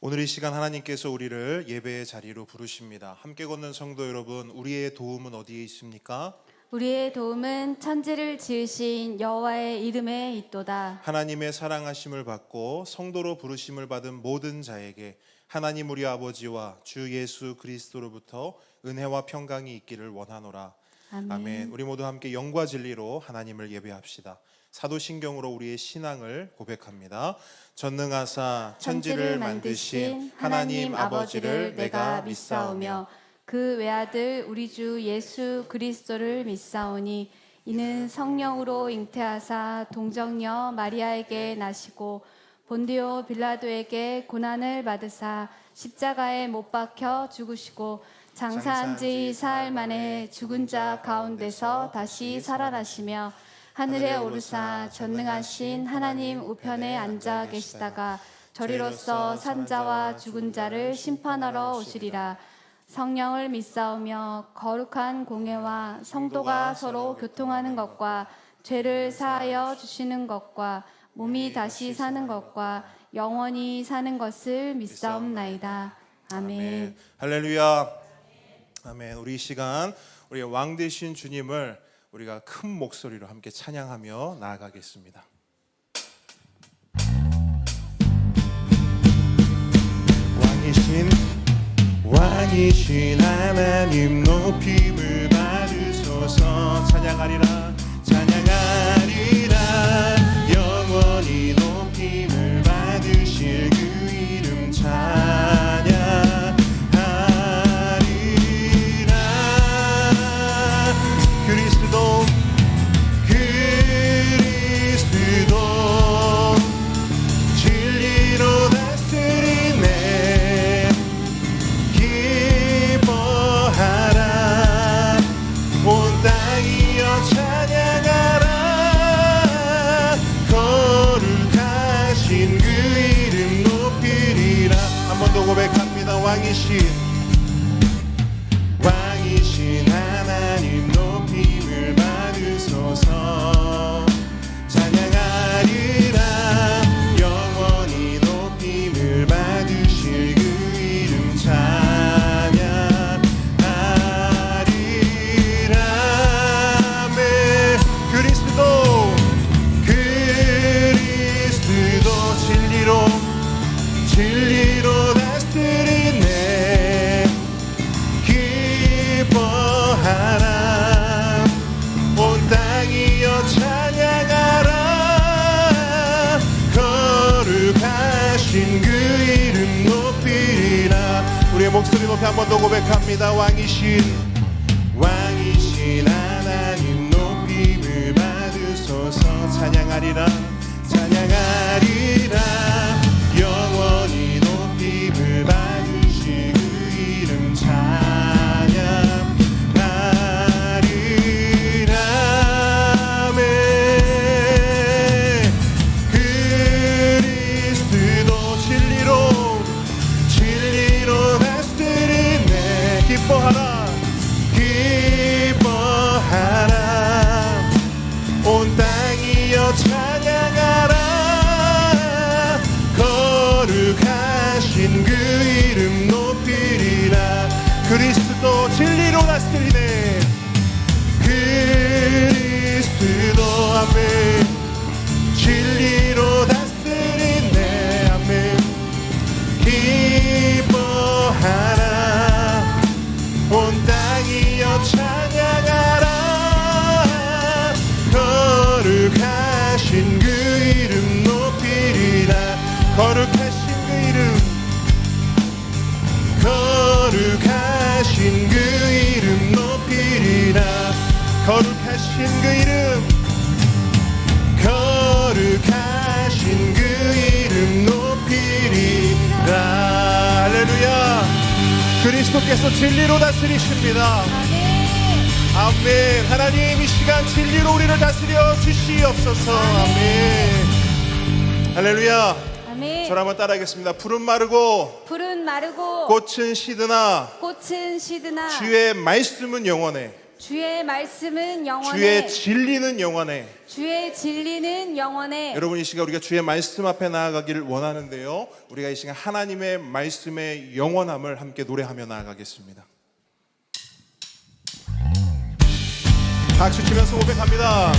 오늘 이 시간 하나님께서 우리를 예배의 자리로 부르십니다. 함께 걷는 성도 여러분, 우리의 도움은 어디에 있습니까? 우리의 도움은 천지를 지으신 여호와의 이름에 있도다. 하나님의 사랑하심을 받고 성도로 부르심을 받은 모든 자에게 하나님 우리 아버지와 주 예수 그리스도로부터 은혜와 평강이 있기를 원하노라. 아멘. 우리 모두 함께 영과 진리로 하나님을 예배합시다. 사도신경으로 우리의 신앙을 고백합니다. 전능하사 천지를 만드신 하나님 아버지를 내가 믿사오며 그 외아들 우리 주 예수 그리스도를 믿사오니 이는 성령으로 잉태하사 동정녀 마리아에게 나시고 본디오 빌라도에게 고난을 받으사 십자가에 못 박혀 죽으시고 장사한 지 사흘 만에 죽은 자 가운데서 다시 살아나시며 하늘에 오르사 전능하신 하나님 우편에 앉아 계시다가 저리로서 산자와 죽은 자를 심판하러 오시리라. 성령을 믿사오며 거룩한 공회와 성도가 서로 교통하는 것과 죄를 사하여 주시는 것과 몸이 다시 사는 것과 영원히 사는 것을 믿사옵나이다. 아멘. 할렐루야. 아멘. 우리 이 시간 우리의 왕 되신 주님을 우리가 큰 목소리로 함께 찬양하며 나아가겠습니다. 왕이신 하나님 높임을 받으소서. 찬양하리라 영원히 높임을 받으실 그 이름 찬양하리라. 그리스도 진리로 다스리네. 기뻐하라 온 땅이여 찬양하라. 거룩하신 그 이름 높이리라. 한 번 더 고백합니다. 왕이신 하나님 높임을 받으소서. 찬양하리라 영원히 높임을 받으실 그 이름 찬양하리라. 아멘. 그리스도 진리로 다스리네. 기뻐하라 온 땅이여 찬양하라. 거룩하신 그 이름 높이리라. 우리의 목소리 높이 한 번 더 고백합니다. 왕이신 하나님 높임을 받으소서. 찬양하리라 영원히 높임을 받으실 그 이름 찬양하리라. 아멘. 그리스도 진리로 다스리네. 기뻐하라 온 땅이여 찬양하라. 거룩하신 그 이름 높이리라. 그리스도 진리로 다스리네. 그리스도 아멘. 진리로 다스리네. 아멘. 기뻐하라 온 땅이여 찬양하라. 거룩하신 그 이름 높이리라. 거룩하신 그 이름 높이리라. 거룩하신 그 이름 높이리라. 할렐루야. 그리스도께서 진리로 다스리십니다. 아멘. 하나님 이 시간 진리로 우리를 다스려 주시옵소서. 아멘. 할렐루야. 아멘. 저를 한번 따라하겠습니다. 푸른 마르고 푸른 마르고 꽃은 시드나 꽃은 시드나 주의 말씀은 영원해. 주의 말씀은 영원해. 주의 진리는 영원해. 주의 진리는 영원해. 여러분, 이 시간 우리가 주의 말씀 앞에 나아가기를 원하는데요, 우리가 이 시간 하나님의 말씀의 영원함을 함께 노래하며 나아가겠습니다. 박수 치면서 고백합니다.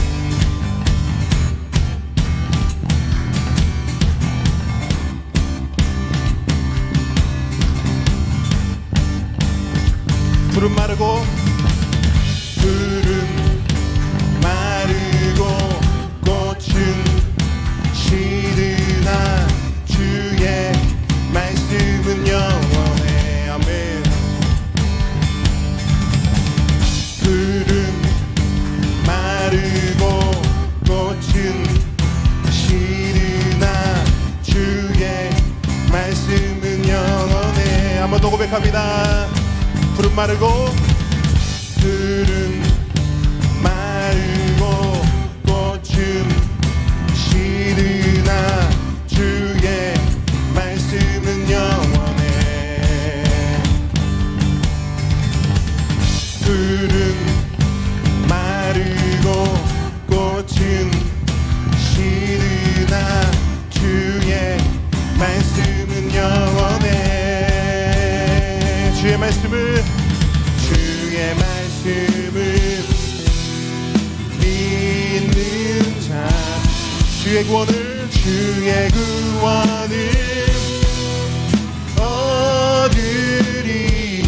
푸른 마르고 꽃은 시드나 주의 말씀은 영원해. 아멘. 푸른 마르고 꽃은 시드나 주의 말씀은 영원해. 한 번 더 고백합니다. 푸른 마르고 꽃은 시드나 주의 말씀은 영원해. 푸른 마르고 꽃은 시드나 주의 말씀은 영원해. 주의 말씀을 믿는 자, 주의 구원을 얻으리.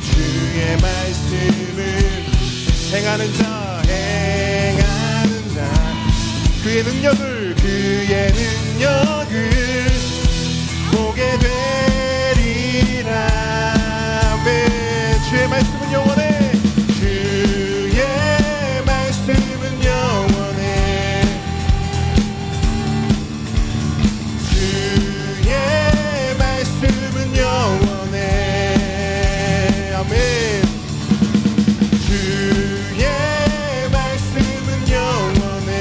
주의 말씀을 행하는 자, 그의 능력을 보게 되리라. 주의 말씀은 영원해. 주의 말씀은 영원해. 주의 말씀은 영원해. 아멘. 주의 말씀은 영원해.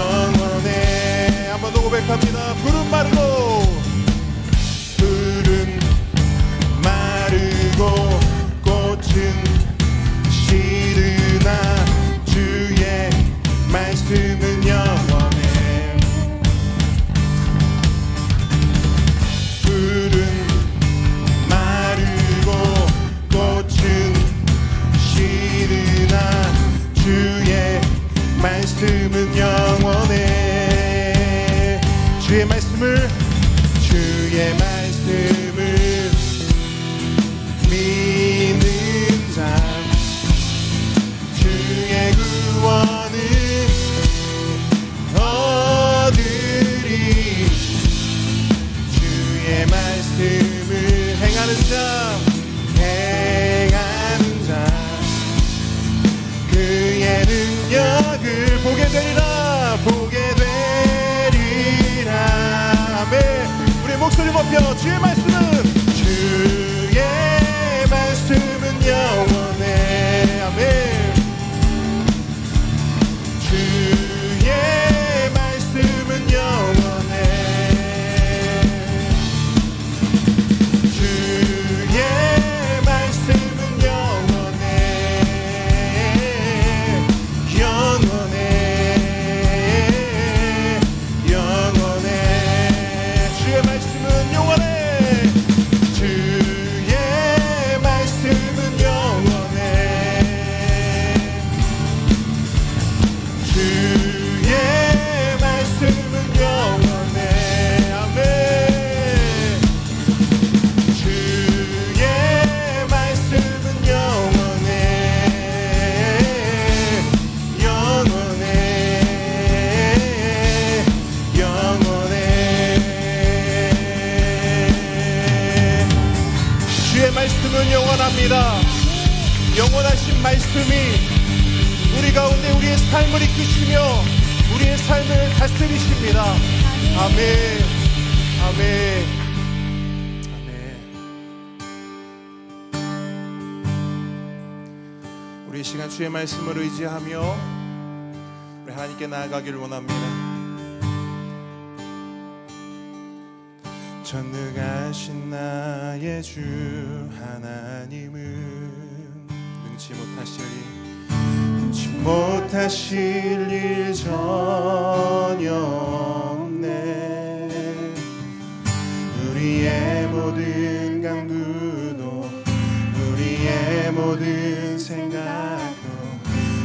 영원해. 한 번 더 고백합니다. 푸른 마르고 꽃은 시드나 주의 말씀은 영원해. 푸른 마르고 꽃은 시드나 주의 말씀은 영원해. 주의 말씀을 믿는 자, 주의 구원을 얻으리. 주의 말씀을 행하는 자, 그의 능력을 보게 되리라. 아멘. 우리 목소리 높여 주의 말씀은 영원해. 아멘. 주의 말씀은 영원해. 주의 말씀은 영원해. 주의 말씀은 영원해. 주의 말씀은 영원해. 주의 말씀은 영원해. 아멘. 주의 말씀은 영원해. 주의 말씀은 영원합니다. 영원하신 말씀이 우리 가운데 우리의 삶을 이끄시며 우리의 삶을 다스리십니다. 아멘. 아멘. 우리 이 시간 주의 말씀을 의지하며 우리 하나님께 나아가기를 원합니다. 전능하신 나의 주 하나님은 능치 못하실 일 전혀 없네. 우리의 모든 간구도 우리의 모든 생각도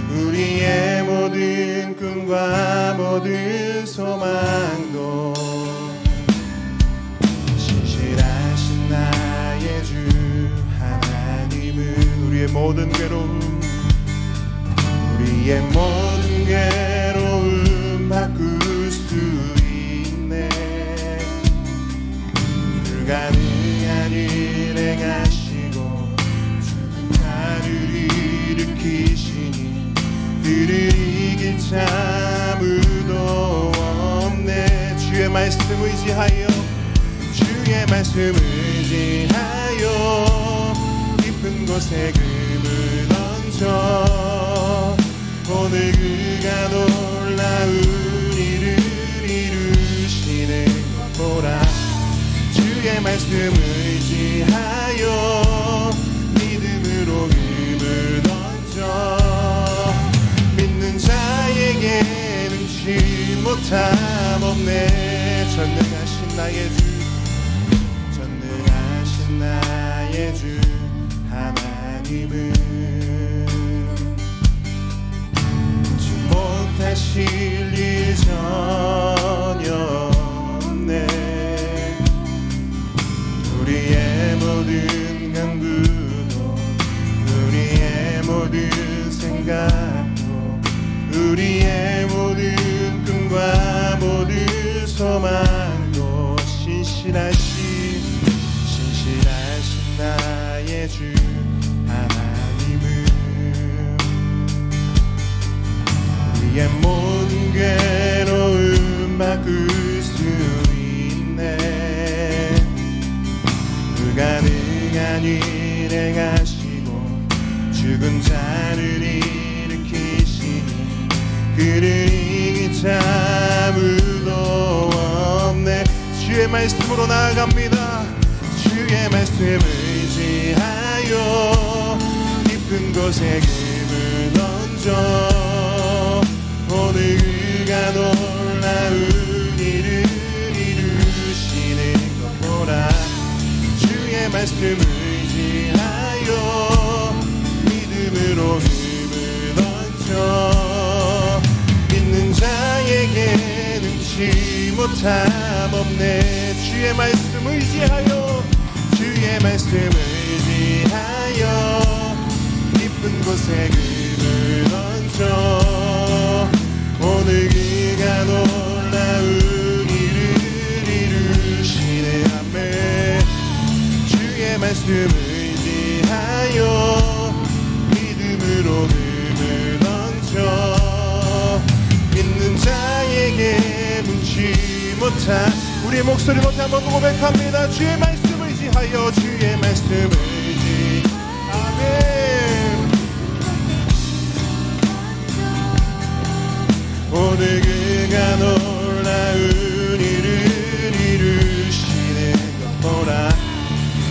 우리의 모든 꿈과 모든 소망도 신실하신 나의 주 하나님은 우리의 모든 괴로움 우리의 모든 괴로움 바꿀 수 있네. 불가능한 일 행하시고 죽은 자를 일으키시니 그를 이길 자 아무도 없네. 주의 말씀 의지하여 주의 말씀 의지하여 깊은 곳에 금을 던져 오늘 그가 놀라운 일을 이루시는 것 보라. 주의 말씀 의지하여 믿음으로 금을 던져 믿는 자에게 능치 못함 없네. 전능하신 나의 주 전능하신 나의 주 하나님은 못하실 일 전혀 없네. 우리의 모든 간구도 우리의 모든 생각도 우리의 모든 꿈과 모든 소망도 신실하신 나의 주 하나님은 우리의 모든 괴로움 바꿀 수 있네. 불가능한 일 행하시고 죽은 자를 일으키시니 그를 이길 자 아무도 없네. 주의 말씀으로 나아갑니다. 주의 말씀 의지하여 깊은 곳에 금을 던져 오늘 그가 놀라운 일을 이루시는 것 보라. 주의 말씀 의지하여 믿음으로 금을 던져 믿는 자에게 능치 못함 없네. 주의 말씀 의지하여 주의 말씀 의지하여 깊은 곳에 금을 던져 오늘 그가 놀라운 일을 이루시네. 아멘. 주의 말씀 의지하여 믿음으로 금을 던져 믿는 자에게 뭉치 못한 우리의 목소리 높이 한번 고백합니다. 주의 말씀 의지하여 주의 말씀 의지 아멘. 오늘 그가 놀라운 일을 이루시는 것 보라.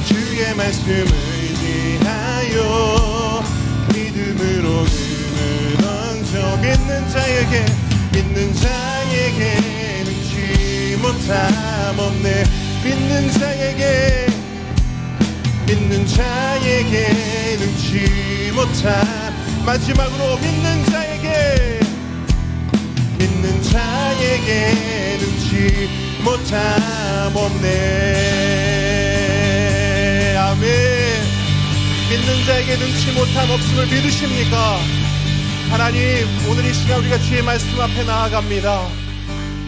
주의 말씀 의지하여 믿음으로 금을 던져 믿는 자에게 능치 못함 없네. 믿는 자에게 능치 못함. 마지막으로 믿는 자에게 능치 못함 없네. 아멘. 믿는 자에게 능치 못함 없음을 믿으십니까? 하나님, 오늘 이 시간 우리가 주의 말씀 앞에 나아갑니다.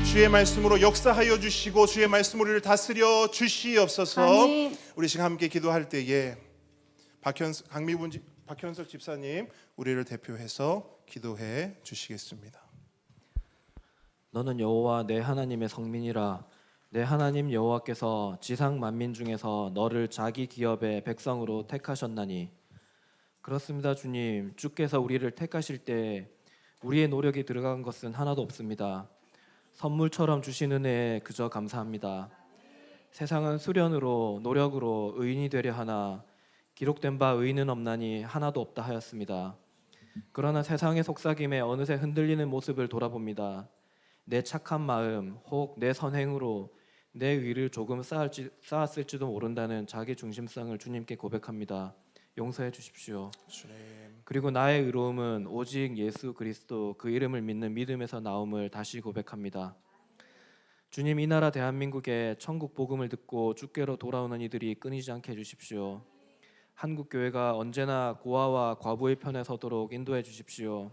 주의 말씀으로 역사하여 주시고 주의 말씀으로 우리를 다스려 주시옵소서. 아멘. 우리 지금 함께 기도할 때에 박현석 집사님 우리를 대표해서 기도해 주시겠습니다. 너는 여호와 내 하나님의 성민이라. 내 하나님 여호와께서 지상 만민 중에서 너를 자기 기업의 백성으로 택하셨나니. 그렇습니다. 주님, 주께서 우리를 택하실 때 우리의 노력이 들어간 것은 하나도 없습니다. 선물처럼 주신 은혜에 그저 감사합니다. 세상은 수련으로 노력으로 의인이 되려 하나 기록된 바 의인은 없나니 하나도 없다 하였습니다. 그러나 세상의 속삭임에 어느새 흔들리는 모습을 돌아봅니다. 내 착한 마음 혹 내 선행으로 내 위를 조금 쌓았을지도 모른다는 자기 중심성을 주님께 고백합니다. 용서해 주십시오. 주님. 그리고 나의 의로움은 오직 예수 그리스도 그 이름을 믿는 믿음에서 나옴을 다시 고백합니다. 주님, 이 나라 대한민국에 천국 복음을 듣고 주께로 돌아오는 이들이 끊이지 않게 해주십시오. 한국 교회가 언제나 고아와 과부의 편에 서도록 인도해 주십시오.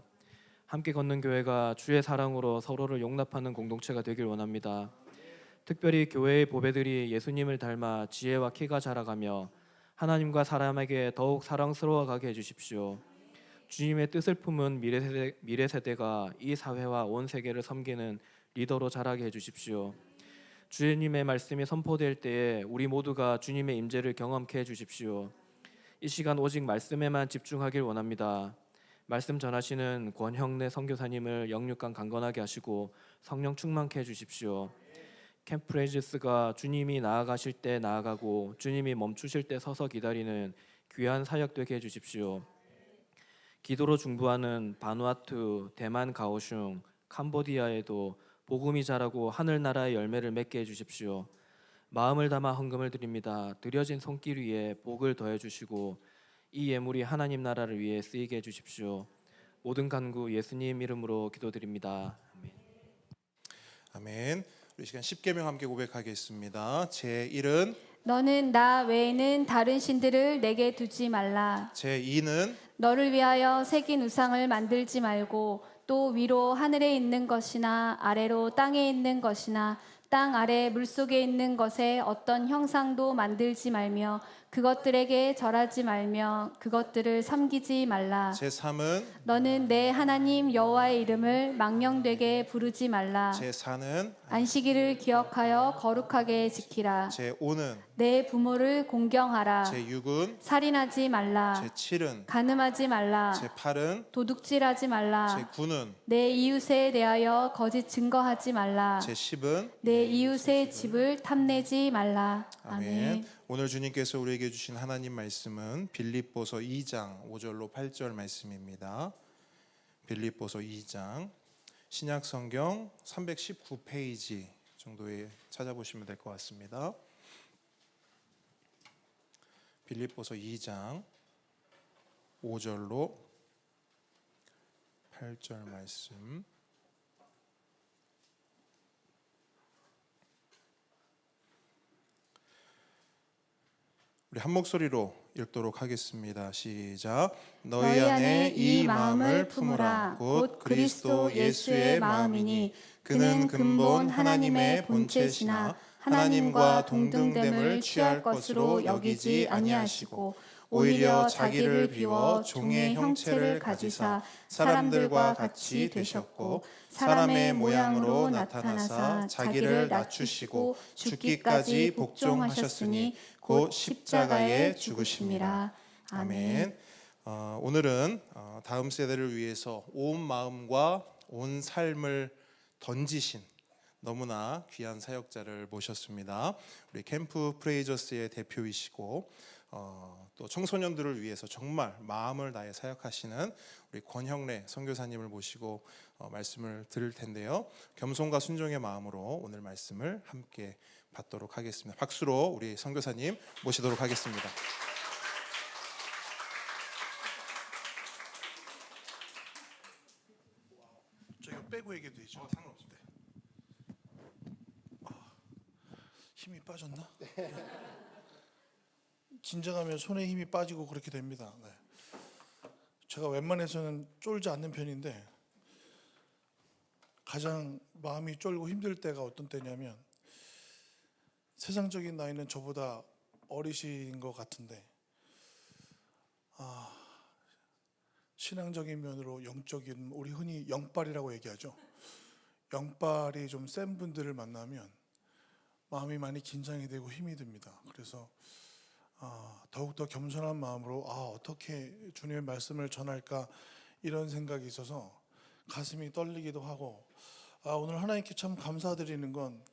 함께 걷는 교회가 주의 사랑으로 서로를 용납하는 공동체가 되길 원합니다. 특별히 교회의 보배들이 예수님을 닮아 지혜와 키가 자라가며 하나님과 사람에게 더욱 사랑스러워가게 해주십시오. 주님의 뜻을 품은 미래 세대가 이 사회와 온 세계를 섬기는 리더로 자라게 해주십시오. 주님의 말씀이 선포될 때에 우리 모두가 주님의 임재를 경험케 해주십시오. 이 시간 오직 말씀에만 집중하길 원합니다. 말씀 전하시는 권형래 선교사님을 영육간 강건하게 하시고 성령 충만케 해주십시오. 캠프레이즈스가 주님이 나아가실 때 나아가고 주님이 멈추실 때 서서 기다리는 귀한 사역 되게 해주십시오. 기도로 중부하는 바누아투, 대만 가오슝, 캄보디아에도 복음이 자라고 하늘나라의 열매를 맺게 해주십시오. 마음을 담아 헌금을 드립니다. 드려진 손길 위에 복을 더해 주시고 이 예물이 하나님 나라를 위해 쓰이게 해주십시오. 모든 간구 예수님 이름으로 기도드립니다. 아멘. 아멘. 우리 시간 10계명 함께 고백하겠습니다. 제1은 너는 나 외에는 다른 신들을 내게 두지 말라. 제2는 너를 위하여 새긴 우상을 만들지 말고 또 위로 하늘에 있는 것이나 아래로 땅에 있는 것이나 땅 아래 물속에 있는 것에 어떤 형상도 만들지 말며 그것들에게 절하지 말며 그것들을 섬기지 말라. 제3은 너는 내 하나님 여호와의 이름을 망령되게 부르지 말라. 제4는 안식일을 기억하여 거룩하게 지키라. 제5는 내 부모를 공경하라. 제6은 살인하지 말라. 제7은 간음하지 말라. 제8은 도둑질하지 말라. 제9는 내 이웃에 대하여 거짓 증거하지 말라. 제10은 내 이웃의 집을 탐내지 말라. 아멘. 아멘. 오늘 주님께서 우리에게 주신 하나님 말씀은 빌립보서 2장 5절로 8절 말씀입니다. 빌립보서 2장 신약 성경 319페이지 정도에 찾아보시면 될 것 같습니다. 빌립보서 2장 5절로 8절 말씀. 우리 한 목소리로 읽도록 하겠습니다. 시작. 너희 안에 이 마음을 품으라. 곧 그리스도 예수의 마음이니 그는 근본 하나님의 본체시나 하나님과 동등됨을 취할 것으로 여기지 아니하시고 오히려 자기를 비워 종의 형체를 가지사 사람들과 같이 되셨고 사람의 모양으로 나타나사 자기를 낮추시고 죽기까지 복종하셨으니 곧 십자가에 죽으심이라. 아멘. 오늘은 다음 세대를 위해서 온 마음과 온 삶을 던지신 너무나 귀한 사역자를 모셨습니다. 우리 캠프 프레이저스의 대표이시고 또 청소년들을 위해서 정말 마음을 다해 사역하시는 우리 권형래 선교사님을 모시고 말씀을 들을 텐데요. 겸손과 순종의 마음으로 오늘 말씀을 함께 받도록 하겠습니다. 박수로 우리 선교사님 모시도록 하겠습니다. 저 이거 빼고 얘기해도 되죠? 상관없습니다. 힘이 빠졌나? 긴장하면 손에 힘이 빠지고 그렇게 됩니다. 네. 제가 웬만해서는 쫄지 않는 편인데 가장 마음이 쫄고 힘들 때가 어떤 때냐면 세상적인 나이는 저보다 어리신 것 같은데 신앙적인 면으로 영적인 우리 흔히 영빨이라고 얘기하죠. 영빨이 좀 센 분들을 만나면 마음이 많이 긴장이 되고 힘이 듭니다. 그래서 더욱더 겸손한 마음으로 어떻게 주님의 말씀을 전할까 이런 생각이 있어서 가슴이 떨리기도 하고 오늘 하나님께 참 감사드리는 건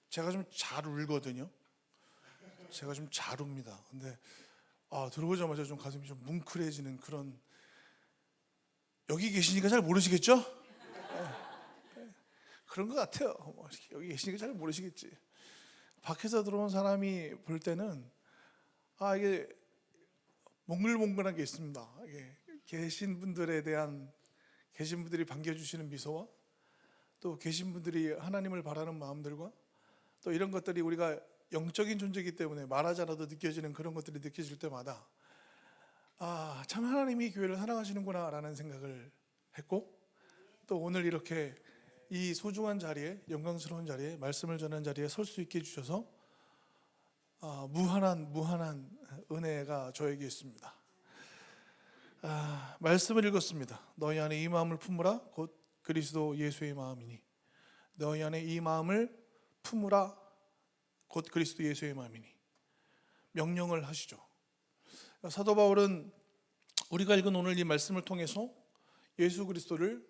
제가 좀 잘 울거든요. 제가 좀 잘 웁니다. 근데 들어오자마자 좀 가슴이 좀 뭉클해지는 그런, 여기 계시니까 잘 모르시겠죠? 그런 것 같아요. 여기 계시니까 잘 모르시겠지. 밖에서 들어온 사람이 볼 때는 이게 몽글몽글한 게 있습니다. 이게 계신 분들이 반겨주시는 미소와 또 계신 분들이 하나님을 바라는 마음들과 또 이런 것들이 우리가 영적인 존재이기 때문에 말하지 않아도 느껴지는 그런 것들이 느껴질 때마다 참 하나님이 교회를 사랑하시는구나 라는 생각을 했고, 또 오늘 이렇게 이 소중한 자리에, 영광스러운 자리에, 말씀을 전하는 자리에 설 수 있게 해주셔서 무한한 은혜가 저에게 있습니다. 말씀을 읽었습니다. 너희 안에 이 마음을 품으라 곧 그리스도 예수의 마음이니. 너희 안에 이 마음을 품으라 곧 그리스도 예수의 마음이니. 명령을 하시죠. 사도 바울은 우리가 읽은 오늘 이 말씀을 통해서 예수 그리스도를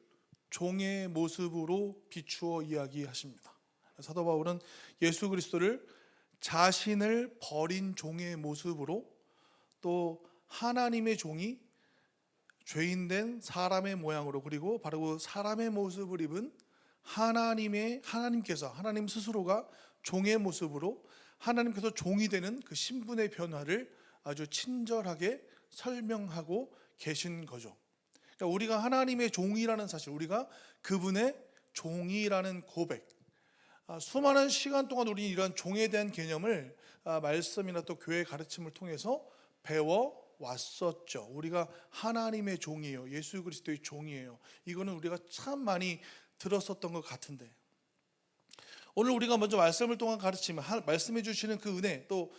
종의 모습으로 비추어 이야기하십니다. 사도 바울은 예수 그리스도를 자신을 버린 종의 모습으로, 또 하나님의 종이 죄인된 사람의 모양으로, 그리고 바로 사람의 모습을 입은 하나님께서, 하나님 스스로가 종의 모습으로 하나님께서 종이 되는 그 신분의 변화를 아주 친절하게 설명하고 계신 거죠. 그러니까 우리가 하나님의 종이라는 사실, 우리가 그분의 종이라는 고백, 수많은 시간 동안 우리는 이런 종에 대한 개념을 말씀이나 또 교회 가르침을 통해서 배워 왔었죠. 우리가 하나님의 종이에요. 예수 그리스도의 종이에요. 이거는 우리가 참 많이 들었었던 것 같은데, 오늘 우리가 먼저 말씀을 통한 가르침, 말씀해 주시는 그 은혜, 또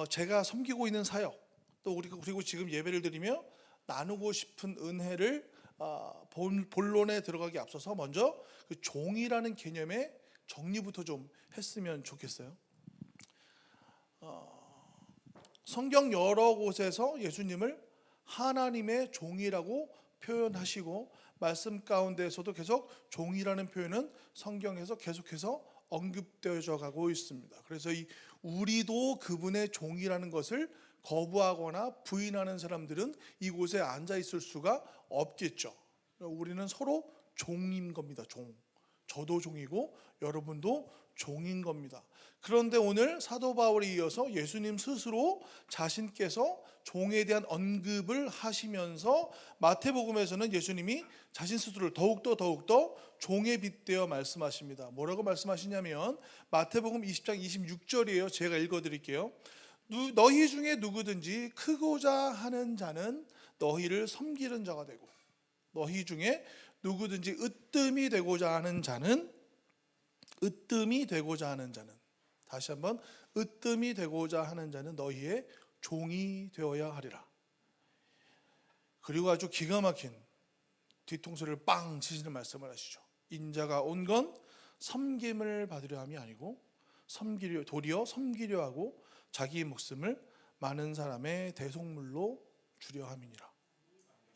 제가 섬기고 있는 사역, 또 우리가 그리고 지금 예배를 드리며 나누고 싶은 은혜를 본론에 들어가기 앞서서 먼저 그 종이라는 개념의 정리부터 좀 했으면 좋겠어요. 성경 여러 곳에서 예수님을 하나님의 종이라고 표현하시고, 말씀 가운데에서도 계속 종이라는 표현은 성경에서 계속해서 언급되어져 가고 있습니다. 그래서 우리도 그분의 종이라는 것을 거부하거나 부인하는 사람들은 이곳에 앉아 있을 수가 없겠죠. 우리는 서로 종인 겁니다. 저도 종이고 여러분도 종인 겁니다. 그런데 오늘 사도 바울에 이어서 예수님 스스로 자신께서 종에 대한 언급을 하시면서 마태복음에서는 예수님이 자신 스스로를 더욱더 종에 빗대어 말씀하십니다. 뭐라고 말씀하시냐면 마태복음 20장 26절이에요. 제가 읽어드릴게요. 너희 중에 누구든지 크고자 하는 자는 너희를 섬기는 자가 되고, 너희 중에 누구든지 으뜸이 되고자 하는 자는 다시 한번 으뜸이 되고자 하는 자는 너희의 종이 되어야 하리라. 그리고 아주 기가 막힌 뒤통수를 빵 치시는 말씀을 하시죠. 인자가 온 건 섬김을 받으려 함이 아니고 도리어 섬기려 하고 자기 목숨을 많은 사람의 대속물로 주려 함이니라.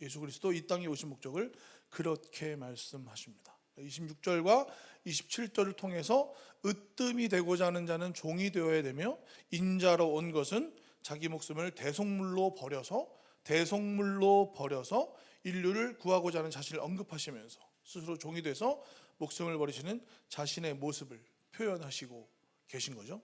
예수 그리스도 이 땅에 오신 목적을 그렇게 말씀하십니다. 26절과 27절을 통해서 으뜸이 되고자 하는 자는 종이 되어야 되며, 인자로 온 것은 자기 목숨을 대속물로 버려서 인류를 구하고자 하는 자신을 언급하시면서 스스로 종이 돼서 목숨을 버리시는 자신의 모습을 표현하시고 계신 거죠.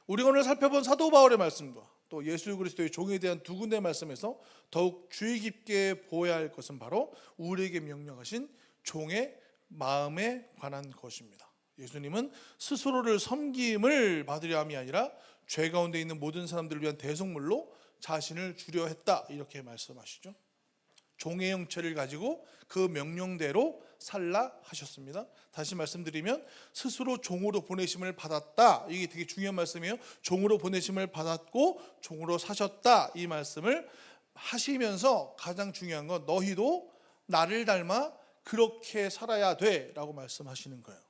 우리가 오늘 살펴본 사도 바울의 말씀과 또 예수 그리스도의 종에 대한 두 군데의 말씀에서 더욱 주의 깊게 보아야 할 것은 바로 우리에게 명령하신 종의 마음에 관한 것입니다. 예수님은 스스로를 섬김을 받으려 함이 아니라 죄 가운데 있는 모든 사람들을 위한 대속물로 자신을 주려 했다, 이렇게 말씀하시죠. 종의 형체를 가지고 그 명령대로 살라 하셨습니다. 다시 말씀드리면 스스로 종으로 보내심을 받았다, 이게 되게 중요한 말씀이에요. 종으로 보내심을 받았고 종으로 사셨다, 이 말씀을 하시면서 가장 중요한 건 너희도 나를 닮아 그렇게 살아야 돼 라고 말씀하시는 거예요.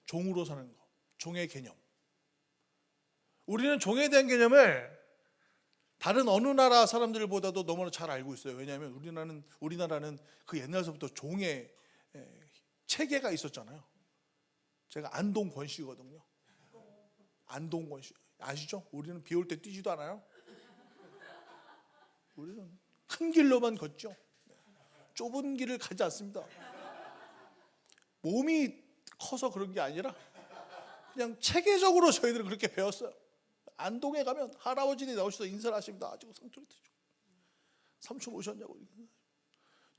종으로 사는 거, 종의 개념. 우리는 종에 대한 개념을 다른 어느 나라 사람들보다도 너무나 잘 알고 있어요. 왜냐하면 우리나라는 그 옛날서부터 종의 체계가 있었잖아요. 제가 안동권 씨거든요. 안동권 씨 아시죠? 우리는 비 올 때 뛰지도 않아요. 우리는 큰 길로만 걷죠. 좁은 길을 가지 않습니다. 몸이 커서 그런 게 아니라 그냥 체계적으로 저희들은 그렇게 배웠어요. 안동에 가면 할아버지들이 나오셔서 인사를 하십니다. 아직 상처를 드죠. 삼촌 오셨냐고.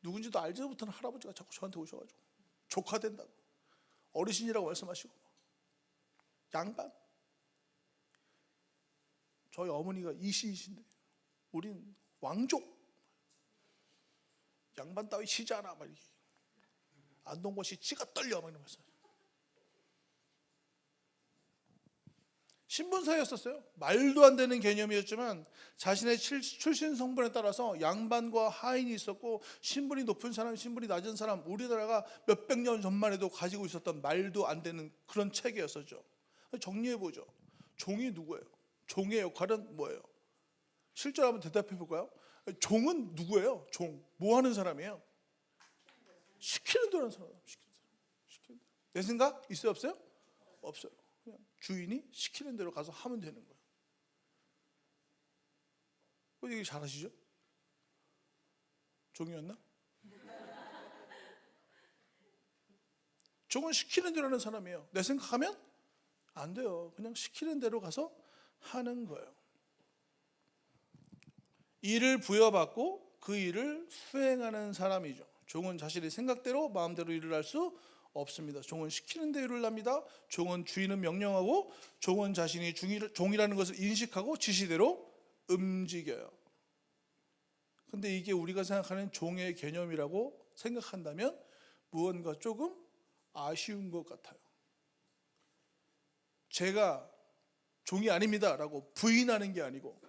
누군지도 알지도 못하는 할아버지가 자꾸 저한테 오셔가지고 조카 된다고 어르신이라고 말씀하시고 양반. 저희 어머니가 이시이신데 우린 왕족. 양반 따위 치지 않아. 막 이렇게. 안동것이 치가 떨려. 막 이러면서. 신분사였었어요. 말도 안 되는 개념이었지만 자신의 출신 성분에 따라서 양반과 하인이 있었고 신분이 높은 사람, 신분이 낮은 사람, 우리나라가 몇백 년 전만 해도 가지고 있었던 말도 안 되는 그런 체계였었죠. 정리해보죠. 종이 누구예요? 종의 역할은 뭐예요? 실제로 한번 대답해 볼까요? 종은 누구예요? 종. 뭐 하는 사람이에요? 시키는 대로 하는 사람. 시키는 대로. 내 생각 있어요? 없어요? 없어요. 그냥 주인이 시키는 대로 가서 하면 되는 거예요. 왜 얘기 잘하시죠? 종이었나? 종은 시키는 대로 하는 사람이에요. 내 생각하면 안 돼요. 그냥 시키는 대로 가서 하는 거예요. 일을 부여받고 그 일을 수행하는 사람이죠. 종은 자신의 생각대로 마음대로 일을 할 수 없습니다. 종은 시키는 대로 일을 합니다. 종은 주인은 명령하고 종은 자신이 종이라는 것을 인식하고 지시대로 움직여요. 근데 이게 우리가 생각하는 종의 개념이라고 생각한다면 무언가 조금 아쉬운 것 같아요. 제가 종이 아닙니다 라고 부인하는 게 아니고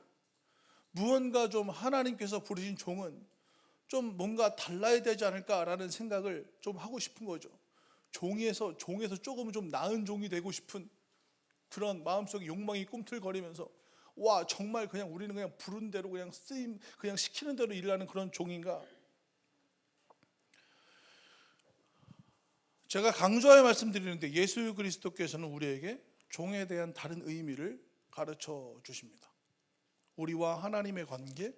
무언가 좀 하나님께서 부르신 종은 좀 뭔가 달라야 되지 않을까라는 생각을 좀 하고 싶은 거죠. 종에서 조금 좀 나은 종이 되고 싶은 그런 마음속에 욕망이 꿈틀거리면서 와 정말 그냥 우리는 그냥 부른 대로 그냥 쓰임 그냥 시키는 대로 일하는 그런 종인가. 제가 강조하여 말씀드리는데 예수 그리스도께서는 우리에게 종에 대한 다른 의미를 가르쳐 주십니다. 우리와 하나님의 관계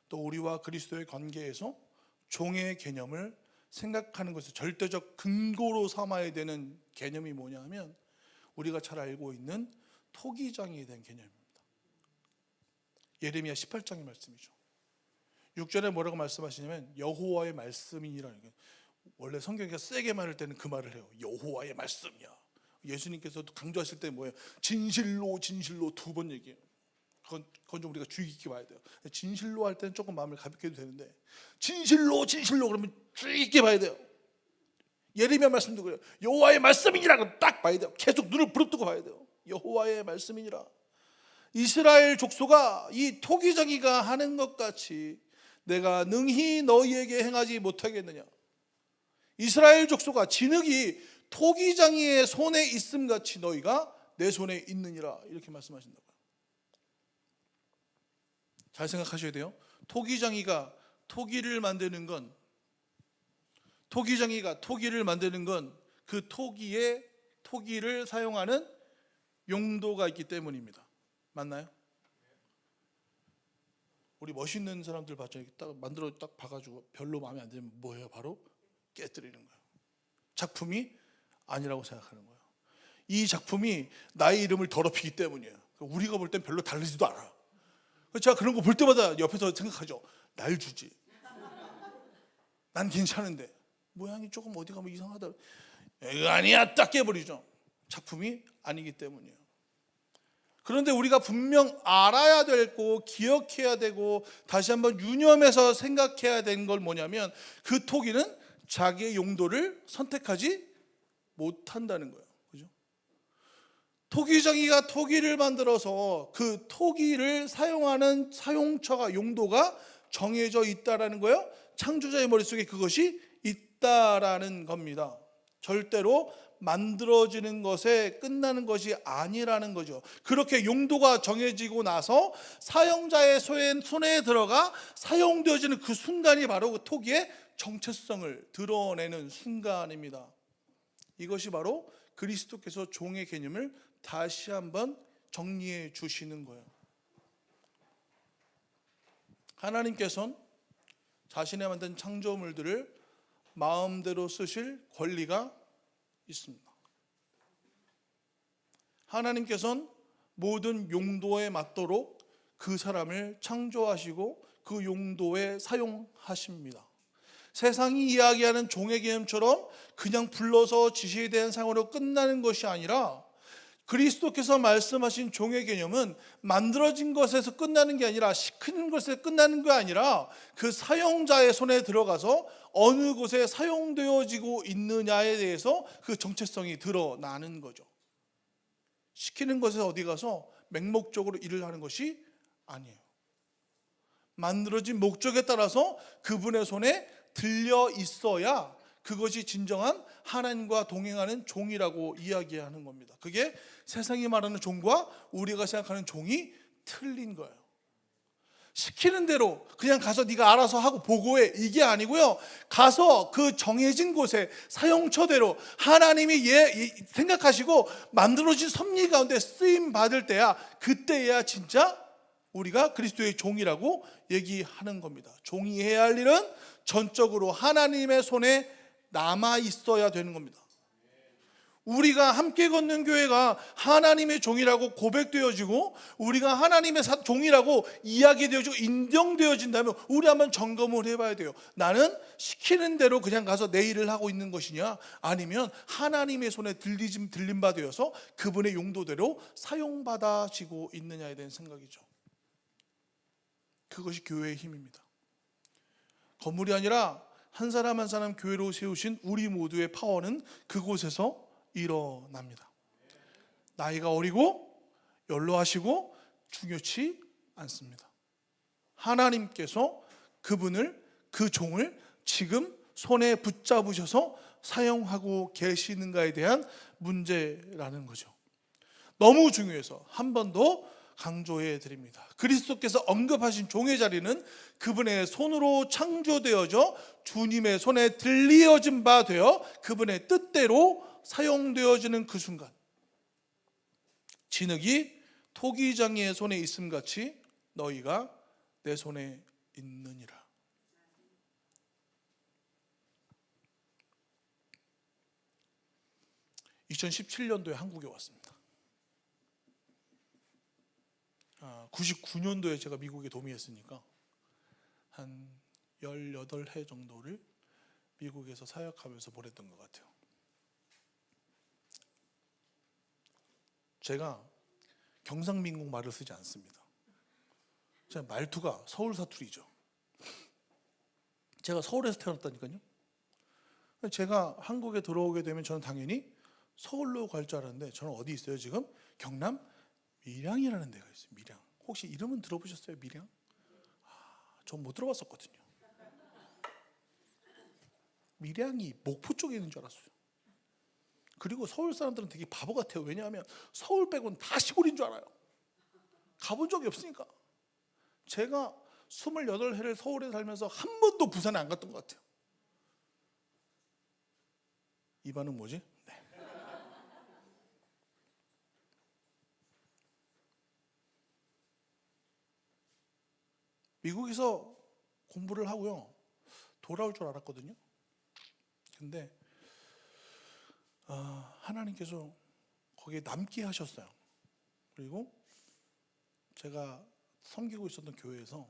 또 우리와 그리스도의 관계에서 종의 개념을 생각하는 것을 절대적 근거로 삼아야 되는 개념이 뭐냐면 우리가 잘 알고 있는 토기장에 대한 개념입니다. 예레미야 18장의 말씀이죠. 6절에 뭐라고 말씀하시냐면 여호와의 말씀이니라는 게 원래 성경이 세게 말할 때는 그 말을 해요. 여호와의 말씀이야. 예수님께서도 강조하실 때 뭐예요? 진실로 진실로 2번 얘기해요. 그건 좀 우리가 주의 깊게 봐야 돼요. 진실로 할 때는 조금 마음을 가볍게 해도 되는데 진실로 그러면 주의 깊게 봐야 돼요. 예레미야 말씀도 그래요. 여호와의 말씀이니라 딱 봐야 돼요. 계속 눈을 부릅뜨고 봐야 돼요. 여호와의 말씀이니라. 이스라엘 족속아 이 토기장이가 하는 것 같이 내가 능히 너희에게 행하지 못하겠느냐. 이스라엘 족속아 진흙이 토기장이의 손에 있음 같이 너희가 내 손에 있느니라. 이렇게 말씀하신다고요. 잘 생각하셔야 돼요. 토기장이가 토기를 만드는 건 그 토기를 사용하는 용도가 있기 때문입니다. 맞나요? 우리 멋있는 사람들 봤죠. 딱 만들어 딱 봐가지고 별로 마음에 안 들면 뭐예요? 바로 깨뜨리는 거예요. 작품이 아니라고 생각하는 거예요. 이 작품이 나의 이름을 더럽히기 때문이에요. 우리가 볼 땐 별로 다르지도 않아. 제가 그런 거 볼 때마다 옆에서 생각하죠. 날 주지. 난 괜찮은데 모양이 조금 어디 가면 이상하다. 아니야 딱 깨버리죠. 작품이 아니기 때문이에요. 그런데 우리가 분명 알아야 되고 기억해야 되고 다시 한번 유념해서 생각해야 되는 걸 뭐냐면 그 토기는 자기의 용도를 선택하지 못한다는 거예요. 그죠? 토기장이가 토기를 만들어서 그 토기를 사용하는 사용처가 용도가 정해져 있다라는 거예요. 창조자의 머릿속에 그것이 있다라는 겁니다. 절대로 만들어지는 것에 끝나는 것이 아니라는 거죠. 그렇게 용도가 정해지고 나서 사용자의 손에 들어가 사용되어지는 그 순간이 바로 그 토기의 정체성을 드러내는 순간입니다. 이것이 바로 그리스도께서 종의 개념을 다시 한번 정리해 주시는 거예요. 하나님께서는 자신의 만든 창조물들을 마음대로 쓰실 권리가 있습니다. 하나님께서는 모든 용도에 맞도록 그 사람을 창조하시고 그 용도에 사용하십니다. 세상이 이야기하는 종의 개념처럼 그냥 불러서 지시에 대한 사용으로 끝나는 것이 아니라, 그리스도께서 말씀하신 종의 개념은 만들어진 것에서 끝나는 게 아니라, 시키는 것에서 끝나는 게 아니라 그 사용자의 손에 들어가서 어느 곳에 사용되어지고 있느냐에 대해서 그 정체성이 드러나는 거죠. 시키는 것에서 어디 가서 맹목적으로 일을 하는 것이 아니에요. 만들어진 목적에 따라서 그분의 손에 들려 있어야 그것이 진정한 하나님과 동행하는 종이라고 이야기하는 겁니다. 그게 세상이 말하는 종과 우리가 생각하는 종이 틀린 거예요. 시키는 대로 그냥 가서 네가 알아서 하고 보고해, 이게 아니고요. 가서 그 정해진 곳에 사용처대로 하나님이 생각하시고 만들어진 섭리 가운데 쓰임 받을 때야, 그때야 진짜 우리가 그리스도의 종이라고 얘기하는 겁니다. 종이 해야 할 일은 전적으로 하나님의 손에 남아 있어야 되는 겁니다. 우리가 함께 걷는 교회가 하나님의 종이라고 고백되어지고 우리가 하나님의 종이라고 이야기되어지고 인정되어진다면 우리 한번 점검을 해봐야 돼요. 나는 시키는 대로 그냥 가서 내 일을 하고 있는 것이냐, 아니면 하나님의 손에 들림바 되어서 그분의 용도대로 사용받아지고 있느냐에 대한 생각이죠. 그것이 교회의 힘입니다. 건물이 아니라 한 사람 한 사람 교회로 세우신 우리 모두의 파워는 그곳에서 일어납니다. 나이가 어리고 연로하시고 중요치 않습니다. 하나님께서 그 종을 지금 손에 붙잡으셔서 사용하고 계시는가에 대한 문제라는 거죠. 너무 중요해서 한 번 더 강조해 드립니다. 그리스도께서 언급하신 종의 자리는 그분의 손으로 창조되어져 주님의 손에 들리어진 바 되어 그분의 뜻대로 사용되어지는 그 순간, 진흙이 토기장이의 손에 있음 같이 너희가 내 손에 있느니라. (2017년도에) 한국에 왔습니다. 99년도에 제가 미국에 도미했으니까 한 18해 정도를 미국에서 사역하면서 보냈던 것 같아요. 제가 경상민국 말을 쓰지 않습니다. 제 말투가 서울 사투리죠. 제가 서울에서 태어났다니까요. 제가 한국에 들어오게 되면 저는 당연히 서울로 갈 줄 알았는데, 저는 어디 있어요 지금? 경남 밀양이라는 데가 있어요. 밀양. 혹시 이름은 들어보셨어요? 밀양? 전 못 들어봤었거든요. 밀양이 목포 쪽에 있는 줄 알았어요. 그리고 서울 사람들은 되게 바보 같아요. 왜냐하면 서울 빼고는 다 시골인 줄 알아요. 가본 적이 없으니까. 제가 28해를 서울에 살면서 한 번도 부산에 안 갔던 것 같아요. 이 반응 뭐지? 네. 미국에서 공부를 하고요, 돌아올 줄 알았거든요. 근데 하나님께서 거기에 남게 하셨어요. 그리고 제가 섬기고 있었던 교회에서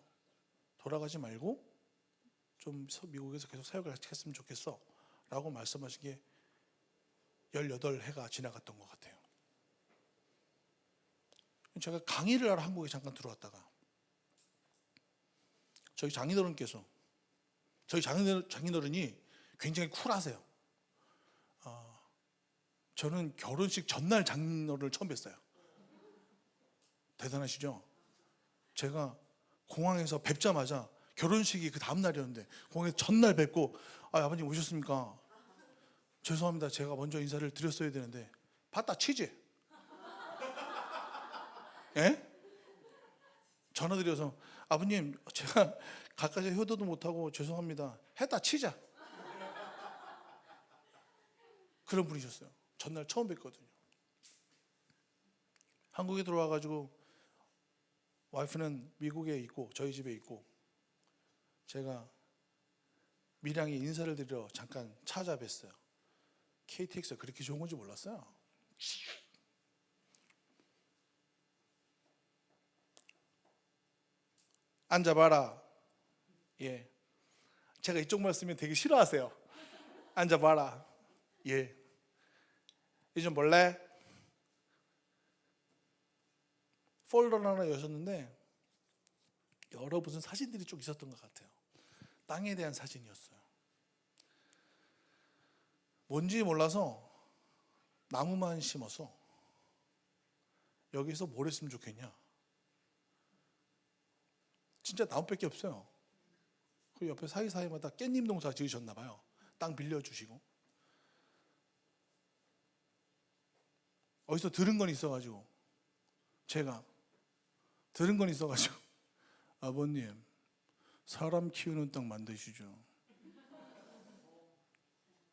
돌아가지 말고 좀 미국에서 계속 사역을 했으면 좋겠어 라고 말씀하신 게 18해가 지나갔던 것 같아요. 제가 강의를 하러 한국에 잠깐 들어왔다가 저희 장인어른께서, 저희 장인어른이 굉장히 쿨하세요. 저는 결혼식 전날 장인어른을 처음 뵀어요. 대단하시죠? 제가 공항에서 뵙자마자, 결혼식이 그 다음 날이었는데 공항에서 전날 뵙고, 아버님 오셨습니까? 죄송합니다, 제가 먼저 인사를 드렸어야 되는데. 봤다 치지? 예? 전화 드려서 아버님 제가 가까이 효도도 못하고 죄송합니다 했다 치자. 그런 분이셨어요. 전날 처음 뵀거든요. 한국에 들어와가지고 와이프는 미국에 있고 저희 집에 있고 제가 밀양에 인사를 드리러 잠깐 찾아뵀어요. KTX가 그렇게 좋은 건지 몰랐어요. 앉아봐라. 예. 제가 이쪽 말씀면 되게 싫어하세요. 앉아봐라. 예. 이제 몰래 폴더를 하나 여셨는데 여러 무슨 사진들이 쭉 있었던 것 같아요. 땅에 대한 사진이었어요. 뭔지 몰라서 나무만 심어서 여기서 뭘 했으면 좋겠냐. 진짜 나무밖에 없어요. 그 옆에 사이사이마다 깻잎 농사 지으셨나 봐요. 땅 빌려주시고. 어디서 들은 건 있어가지고 제가 들은 건 있어가지고 아버님 사람 키우는 땅 만드시죠.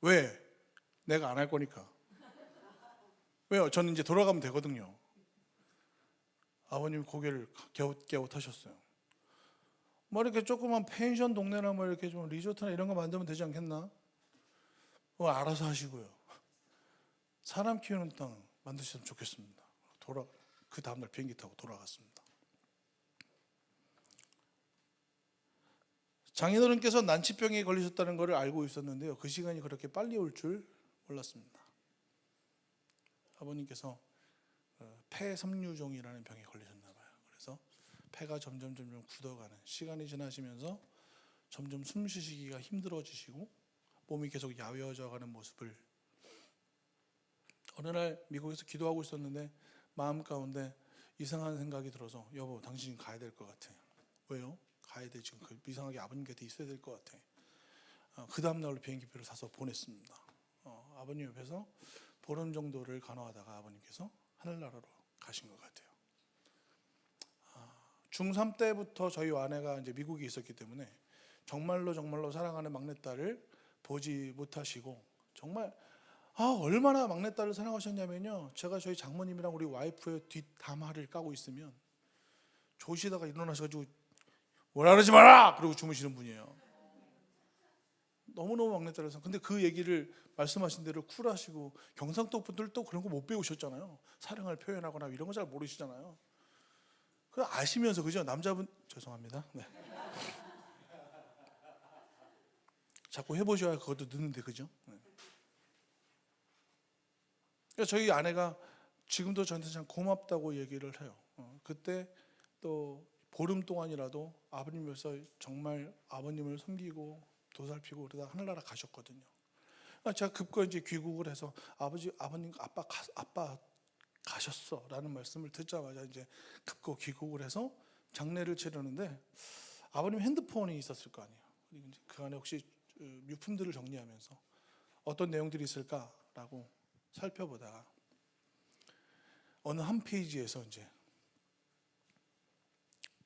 왜? 내가 안 할 거니까. 왜요? 저는 이제 돌아가면 되거든요. 아버님 고개를 갸웃갸웃하셨어요. 뭐 이렇게 조그만 펜션 동네나 뭐 이렇게 좀 리조트나 이런 거 만들면 되지 않겠나? 알아서 하시고요. 사람 키우는 땅 만드셨으면 좋겠습니다. 그 다음날 비행기 타고 돌아갔습니다. 장인어른께서 난치병에 걸리셨다는 것을 알고 있었는데요. 그 시간이 그렇게 빨리 올 줄 몰랐습니다. 아버님께서 폐섬유종이라는 병에 걸리셨나 봐요. 그래서 폐가 점점 굳어가는, 시간이 지나시면서 점점 숨 쉬시기가 힘들어지시고 몸이 계속 야위어져가는 모습을 어느 날 미국에서 기도하고 있었는데 마음 가운데 이상한 생각이 들어서 여보 당신 가야 될 것 같아. 왜요? 가야 돼. 지금 이상하게 아버님 곁에 있어야 될 것 같아. 그 다음날 비행기표를 사서 보냈습니다. 아버님 옆에서 보름 정도를 간호하다가 아버님께서 하늘나라로 가신 것 같아요. 중3 때부터 저희 아내가 이제 미국에 있었기 때문에 정말로 사랑하는 막내딸을 보지 못하시고 정말 얼마나 막내딸을 사랑하셨냐면요. 제가 저희 장모님이랑 우리 와이프의 뒷담화를 까고 있으면 조시다가 일어나셔가지고 뭐라 그러지 마라! 그러고 주무시는 분이에요. 너무너무 막내딸을 근데 그 얘기를 말씀하신 대로 쿨하시고 경상도 분들도 그런 거 못 배우셨잖아요. 사랑을 표현하거나 이런 거 잘 모르시잖아요. 그 아시면서 그죠? 남자분 죄송합니다. 네. 자꾸 해보셔야 그것도 늦는데 그죠? 네. 그러니까 저희 아내가 지금도 저한테 참 고맙다고 얘기를 해요. 그때 또 보름 동안이라도 아버님 옆에서 정말 아버님을 섬기고 도살피고 그러다 하늘나라 가셨거든요. 제가 급거 이제 귀국을 해서 아버님, 아빠 가셨어라는 말씀을 듣자마자 이제 급거 귀국을 해서 장례를 치르는데 아버님 핸드폰이 있었을 거 아니에요. 그 안에 혹시 유품들을 정리하면서 어떤 내용들이 있을까라고 살펴보다가 어느 한 페이지에서 이제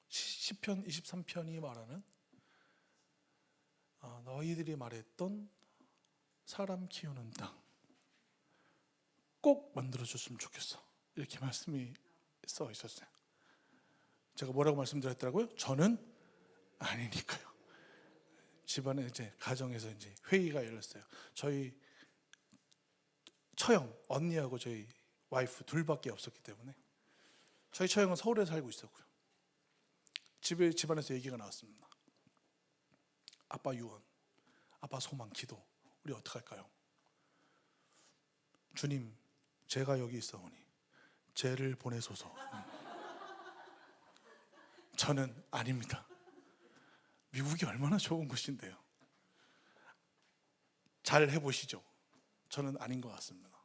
시편 23편이 말하는 너희들이 말했던 사람 키우는 땅 꼭 만들어줬으면 좋겠어. 이렇게 말씀이 써 있었어요. 제가 뭐라고 말씀드렸더라고요? 저는 아니니까요. 집안에 이제 가정에서 이제 회의가 열렸어요. 저희 처형 언니하고 저희 와이프 둘밖에 없었기 때문에 저희 처형은 서울에 살고 있었고요. 집안에서 얘기가 나왔습니다. 아빠 유언, 아빠 소망, 기도, 우리 어떡할까요? 주님, 제가 여기 있사오니 죄를 보내소서. 저는 아닙니다. 미국이 얼마나 좋은 곳인데요. 잘 해보시죠. 저는 아닌 것 같습니다.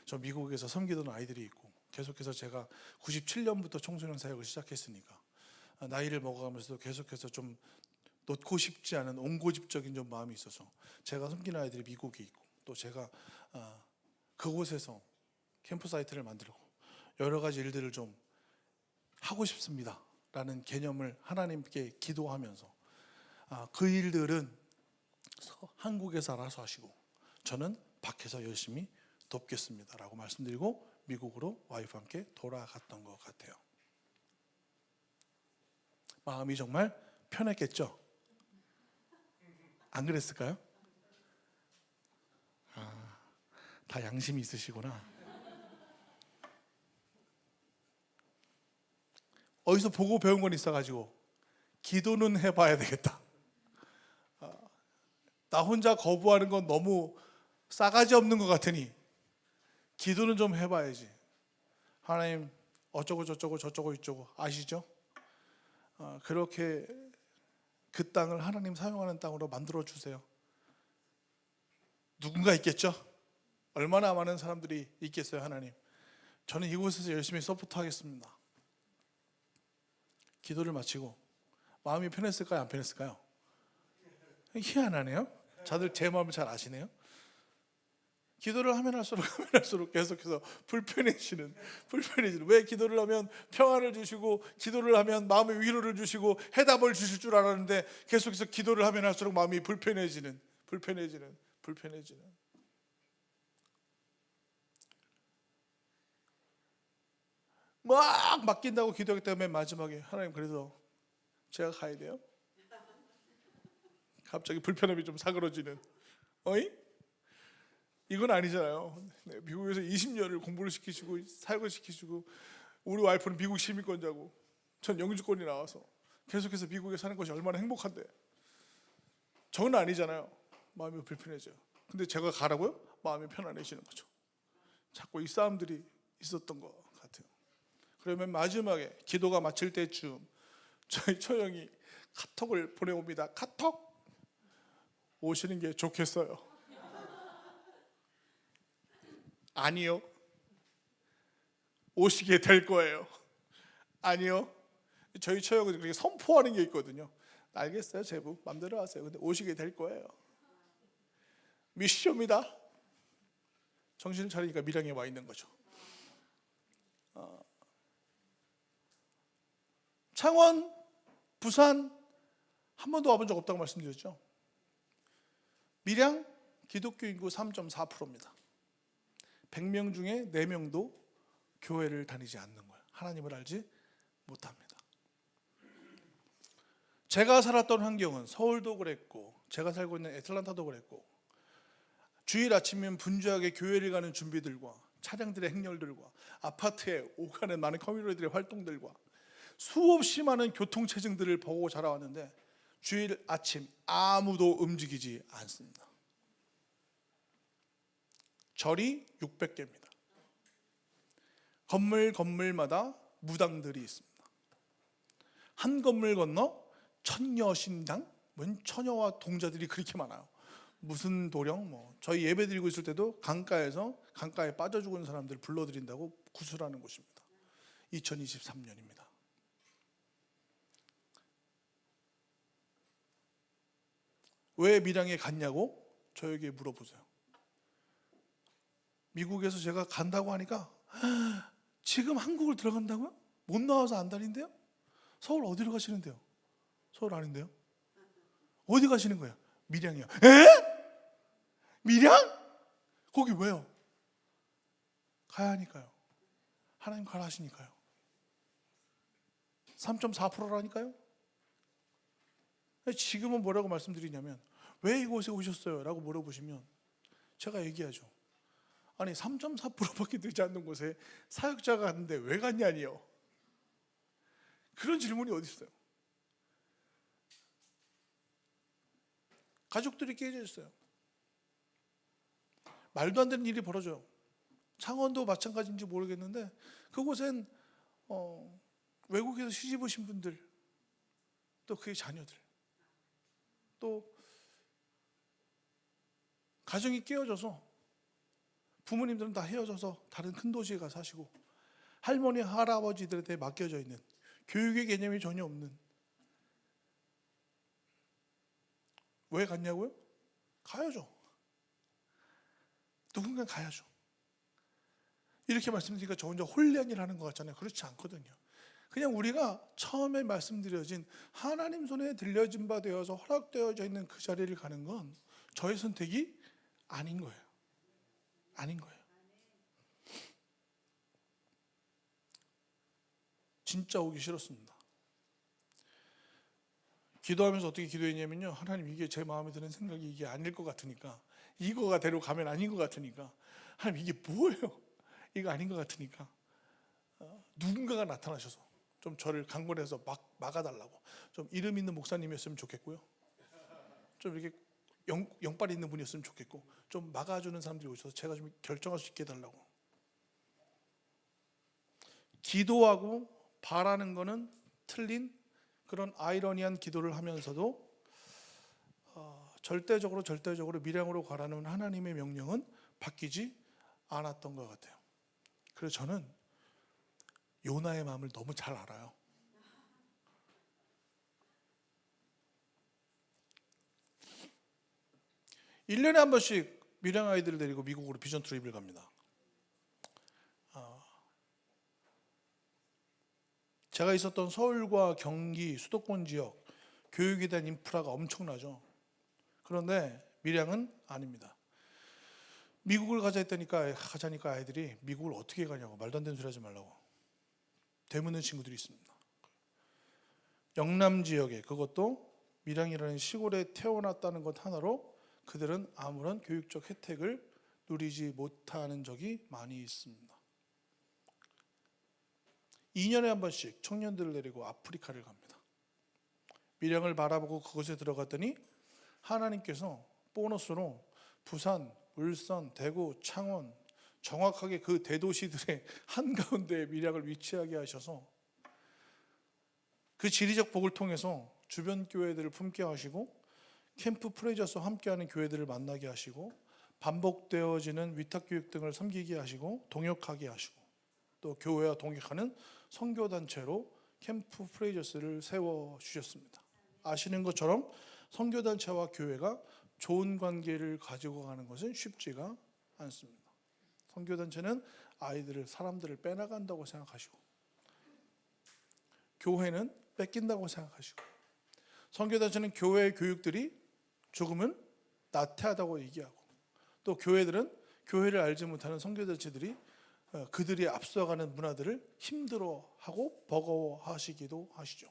저 미국에서 섬기던 아이들이 있고 계속해서 제가 97년부터 청소년 사역을 시작했으니까 나이를 먹어가면서도 계속해서 좀 놓고 싶지 않은 옹고집적인 좀 마음이 있어서 제가 섬기는 아이들이 미국에 있고 또 제가 그곳에서 캠프 사이트를 만들고 여러 가지 일들을 좀 하고 싶습니다 라는 개념을 하나님께 기도하면서 그 일들은 한국에서 알아서 하시고 저는 밖에서 열심히 돕겠습니다라고 말씀드리고 미국으로 와이프와 함께 돌아갔던 것 같아요. 마음이 정말 편했겠죠? 안 그랬을까요? 다 양심이 있으시구나. 어디서 보고 배운 건 있어가지고 기도는 해봐야 되겠다. 나 혼자 거부하는 건 너무 싸가지 없는 것 같으니 기도는 좀 해봐야지. 하나님 어쩌고 저쩌고 저쩌고 이쩌고 아시죠? 그렇게 그 땅을 하나님 사용하는 땅으로 만들어 주세요. 누군가 있겠죠? 얼마나 많은 사람들이 있겠어요. 하나님, 저는 이곳에서 열심히 서포트하겠습니다. 기도를 마치고 마음이 편했을까요? 안 편했을까요? 희한하네요. 다들 제 마음을 잘 아시네요. 기도를 하면 할수록 계속해서 불편해지는. 왜 기도를 하면 평안을 주시고 기도를 하면 마음의 위로를 주시고 해답을 주실 줄 알았는데 계속해서 기도를 하면 할수록 마음이 불편해지는. 막 맡긴다고 기도하기 때문에 마지막에 하나님 그래도 제가 가야 돼요? 갑자기 불편함이 좀 사그러지는. 어이? 이건 아니잖아요. 미국에서 20년을 공부를 시키시고 사역을 시키시고 우리 와이프는 미국 시민권자고 전 영주권이 나와서 계속해서 미국에 사는 것이 얼마나 행복한데 저는 아니잖아요. 마음이 불편해져요. 근데 제가 가라고요? 마음이 편안해지는 거죠. 자꾸 이 싸움들이 있었던 것 같아요. 그러면 마지막에 기도가 마칠 때쯤 저희 처형이 카톡을 보내옵니다. 카톡! 오시는 게 좋겠어요. 아니요. 오시게 될 거예요. 아니요. 저희 처형은 그렇게 선포하는 게 있거든요. 알겠어요, 제부. 맘대로 하세요. 근데 오시게 될 거예요. 미션입니다. 정신을 차리니까 밀양에 와 있는 거죠. 창원, 부산 한 번도 와본 적 없다고 말씀드렸죠. 밀양 기독교 인구 3.4%입니다. 100명 중에 4명도 교회를 다니지 않는 거예요. 하나님을 알지 못합니다. 제가 살았던 환경은 서울도 그랬고 제가 살고 있는 애틀란타도 그랬고 주일 아침이면 분주하게 교회를 가는 준비들과 차량들의 행렬들과 아파트에 오가는 많은 커뮤니티들의 활동들과 수없이 많은 교통체증들을 보고 자라왔는데 주일 아침 아무도 움직이지 않습니다. 절이 600개입니다. 건물마다 무당들이 있습니다. 한 건물 건너 천녀신당, 처녀와 동자들이 그렇게 많아요. 무슨 도령, 저희 예배 드리고 있을 때도 강가에 빠져 죽은 사람들 불러드린다고 구슬하는 곳입니다. 2023년입니다. 왜 밀양에 갔냐고 저에게 물어보세요. 미국에서 제가 간다고 하니까 지금 한국을 들어간다고요? 못 나와서 안 다닌대요? 서울 어디로 가시는데요? 서울 아닌데요? 어디 가시는 거예요? 밀양이요. 에? 밀양? 거기 왜요? 가야 하니까요. 하나님 가라 하시니까요. 3.4%라니까요. 지금은 뭐라고 말씀드리냐면 왜 이곳에 오셨어요? 라고 물어보시면 제가 얘기하죠. 아니 3.4%밖에 되지 않는 곳에 사역자가 갔는데 왜 갔냐니요. 그런 질문이 어디 있어요? 가족들이 깨져 있어요. 말도 안 되는 일이 벌어져요. 창원도 마찬가지인지 모르겠는데 그곳엔 외국에서 시집 오신 분들 또 그의 자녀들 또 가정이 깨어져서 부모님들은 다 헤어져서 다른 큰 도시에 가서 사시고 할머니 할아버지들한테 맡겨져 있는 교육의 개념이 전혀 없는. 왜 갔냐고요? 가야죠. 누군가 가야죠. 이렇게 말씀드리니까 저 혼자 홀량이를 하는 것 같잖아요. 그렇지 않거든요. 그냥 우리가 처음에 말씀드려진 하나님 손에 들려진 바 되어서 허락되어져 있는 그 자리를 가는 건 저의 선택이 아닌 거예요. 아닌 거예요. 진짜 오기 싫었습니다. 기도하면서 어떻게 기도했냐면요, 하나님 이게 제 마음에 드는 생각이 이게 아닐 것 같으니까, 이거가 대로 가면 아닌 것 같으니까, 하나님 이게 뭐예요? 이거 아닌 것 같으니까 누군가가 나타나셔서 좀 저를 강권해서 막아달라고. 좀 이름 있는 목사님이었으면 좋겠고요, 좀 이렇게 영빨 있는 분이었으면 좋겠고, 좀 막아주는 사람들이 오셔서 제가 좀 결정할 수 있게 해달라고. 기도하고 바라는 거는 틀린 그런 아이러니한 기도를 하면서도 절대적으로 미량으로 가라는 하나님의 명령은 바뀌지 않았던 것 같아요. 그래서 저는 요나의 마음을 너무 잘 알아요. (1년에) 한 번씩 미량 아이들을 데리고 미국으로 비전 트립을 갑니다. 제가 있었던 서울과 경기 수도권 지역 교육에 대한 인프라가 엄청나죠. 그런데 밀양은 아닙니다. 미국을 가자니까 아이들이 미국을 어떻게 가냐고 말도 안 되는 소리 하지 말라고 되묻는 친구들이 있습니다. 영남 지역에, 그것도 밀양이라는 시골에 태어났다는 것 하나로 그들은 아무런 교육적 혜택을 누리지 못하는 적이 많이 있습니다. 2년에 한 번씩 청년들을 데리고 아프리카를 갑니다. 밀양을 바라보고 그곳에 들어갔더니 하나님께서 보너스로 부산, 울산, 대구, 창원, 정확하게 그 대도시들의 한가운데 밀양을 위치하게 하셔서 그 지리적 복을 통해서 주변 교회들을 품게 하시고 캠프 프레저스와 함께하는 교회들을 만나게 하시고 반복되어지는 위탁교육 등을 섬기게 하시고 동역하게 하시고 또 교회와 동역하는 선교단체로 캠프 프레저스를 세워주셨습니다. 아시는 것처럼 선교단체와 교회가 좋은 관계를 가지고 가는 것은 쉽지가 않습니다. 선교단체는 사람들을 빼나간다고 생각하시고, 교회는 뺏긴다고 생각하시고, 선교단체는 교회의 교육들이 조금은 나태하다고 얘기하고, 또 교회들은 교회를 알지 못하는 선교단체들이 그들이 앞서가는 문화들을 힘들어하고 버거워하시기도 하시죠.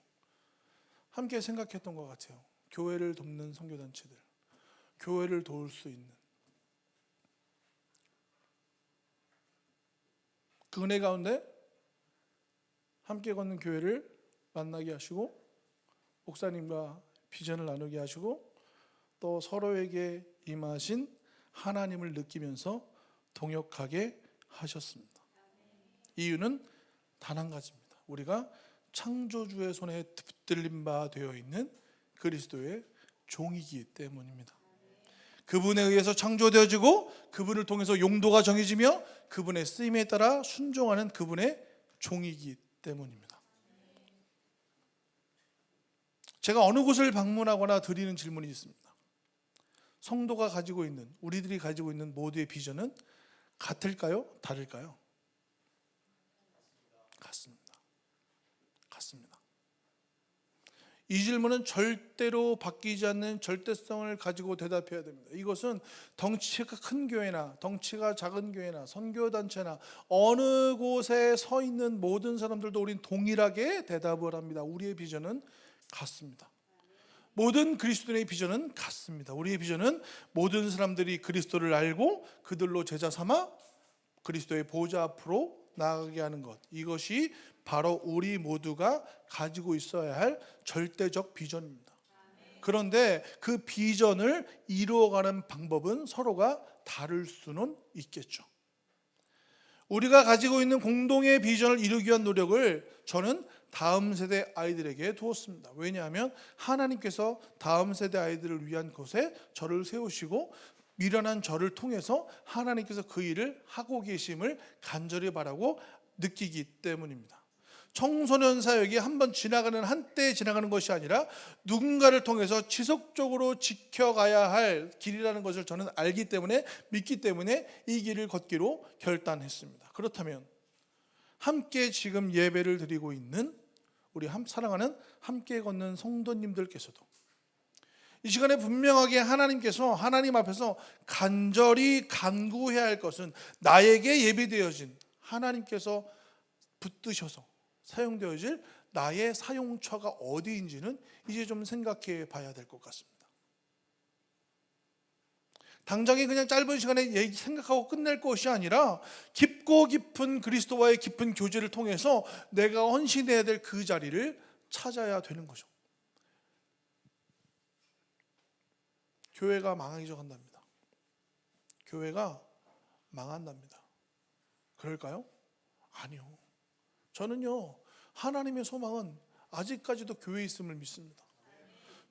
함께 생각했던 것 같아요. 교회를 돕는 선교단체들, 교회를 도울 수 있는 그 은혜 가운데 함께 걷는 교회를 만나게 하시고 목사님과 비전을 나누게 하시고 또 서로에게 임하신 하나님을 느끼면서 동역하게 하셨습니다. 이유는 단 한 가지입니다. 우리가 창조주의 손에 붙들린 바 되어 있는 그리스도의 종이기 때문입니다. 그분에 의해서 창조되어지고 그분을 통해서 용도가 정해지며 그분의 쓰임에 따라 순종하는 그분의 종이기 때문입니다. 제가 어느 곳을 방문하거나 드리는 질문이 있습니다. 성도가 가지고 있는, 우리들이 가지고 있는 모두의 비전은 같을까요? 다를까요? 같습니다. 이 질문은 절대로 바뀌지 않는 절대성을 가지고 대답해야 됩니다. 이것은 덩치가 큰 교회나 덩치가 작은 교회나 선교단체나 어느 곳에 서 있는 모든 사람들도 우린 동일하게 대답을 합니다. 우리의 비전은 같습니다. 모든 그리스도인의 비전은 같습니다. 우리의 비전은 모든 사람들이 그리스도를 알고 그들로 제자 삼아 그리스도의 보좌 앞으로 나아가게 하는 것, 이것이 바로 우리 모두가 가지고 있어야 할 절대적 비전입니다. 그런데 그 비전을 이루어가는 방법은 서로가 다를 수는 있겠죠. 우리가 가지고 있는 공동의 비전을 이루기 위한 노력을 저는 다음 세대 아이들에게 두었습니다. 왜냐하면 하나님께서 다음 세대 아이들을 위한 곳에 저를 세우시고 미련한 저를 통해서 하나님께서 그 일을 하고 계심을 간절히 바라고 느끼기 때문입니다. 청소년 사역이 한번 지나가는 한때 지나가는 것이 아니라 누군가를 통해서 지속적으로 지켜가야 할 길이라는 것을 저는 알기 때문에, 믿기 때문에 이 길을 걷기로 결단했습니다. 그렇다면 함께 지금 예배를 드리고 있는 우리 사랑하는 함께 걷는 성도님들께서도 이 시간에 분명하게 하나님께서 하나님 앞에서 간절히 간구해야 할 것은 나에게 예비되어진 하나님께서 붙드셔서 사용되어질 나의 사용처가 어디인지는 이제 좀 생각해 봐야 될 것 같습니다. 당장에 그냥 짧은 시간에 얘기 생각하고 끝낼 것이 아니라 깊고 깊은 그리스도와의 깊은 교제를 통해서 내가 헌신해야 될 그 자리를 찾아야 되는 거죠. 교회가 망하기 전한답니다. 교회가 망한답니다. 그럴까요? 아니요. 저는요, 하나님의 소망은 아직까지도 교회에 있음을 믿습니다.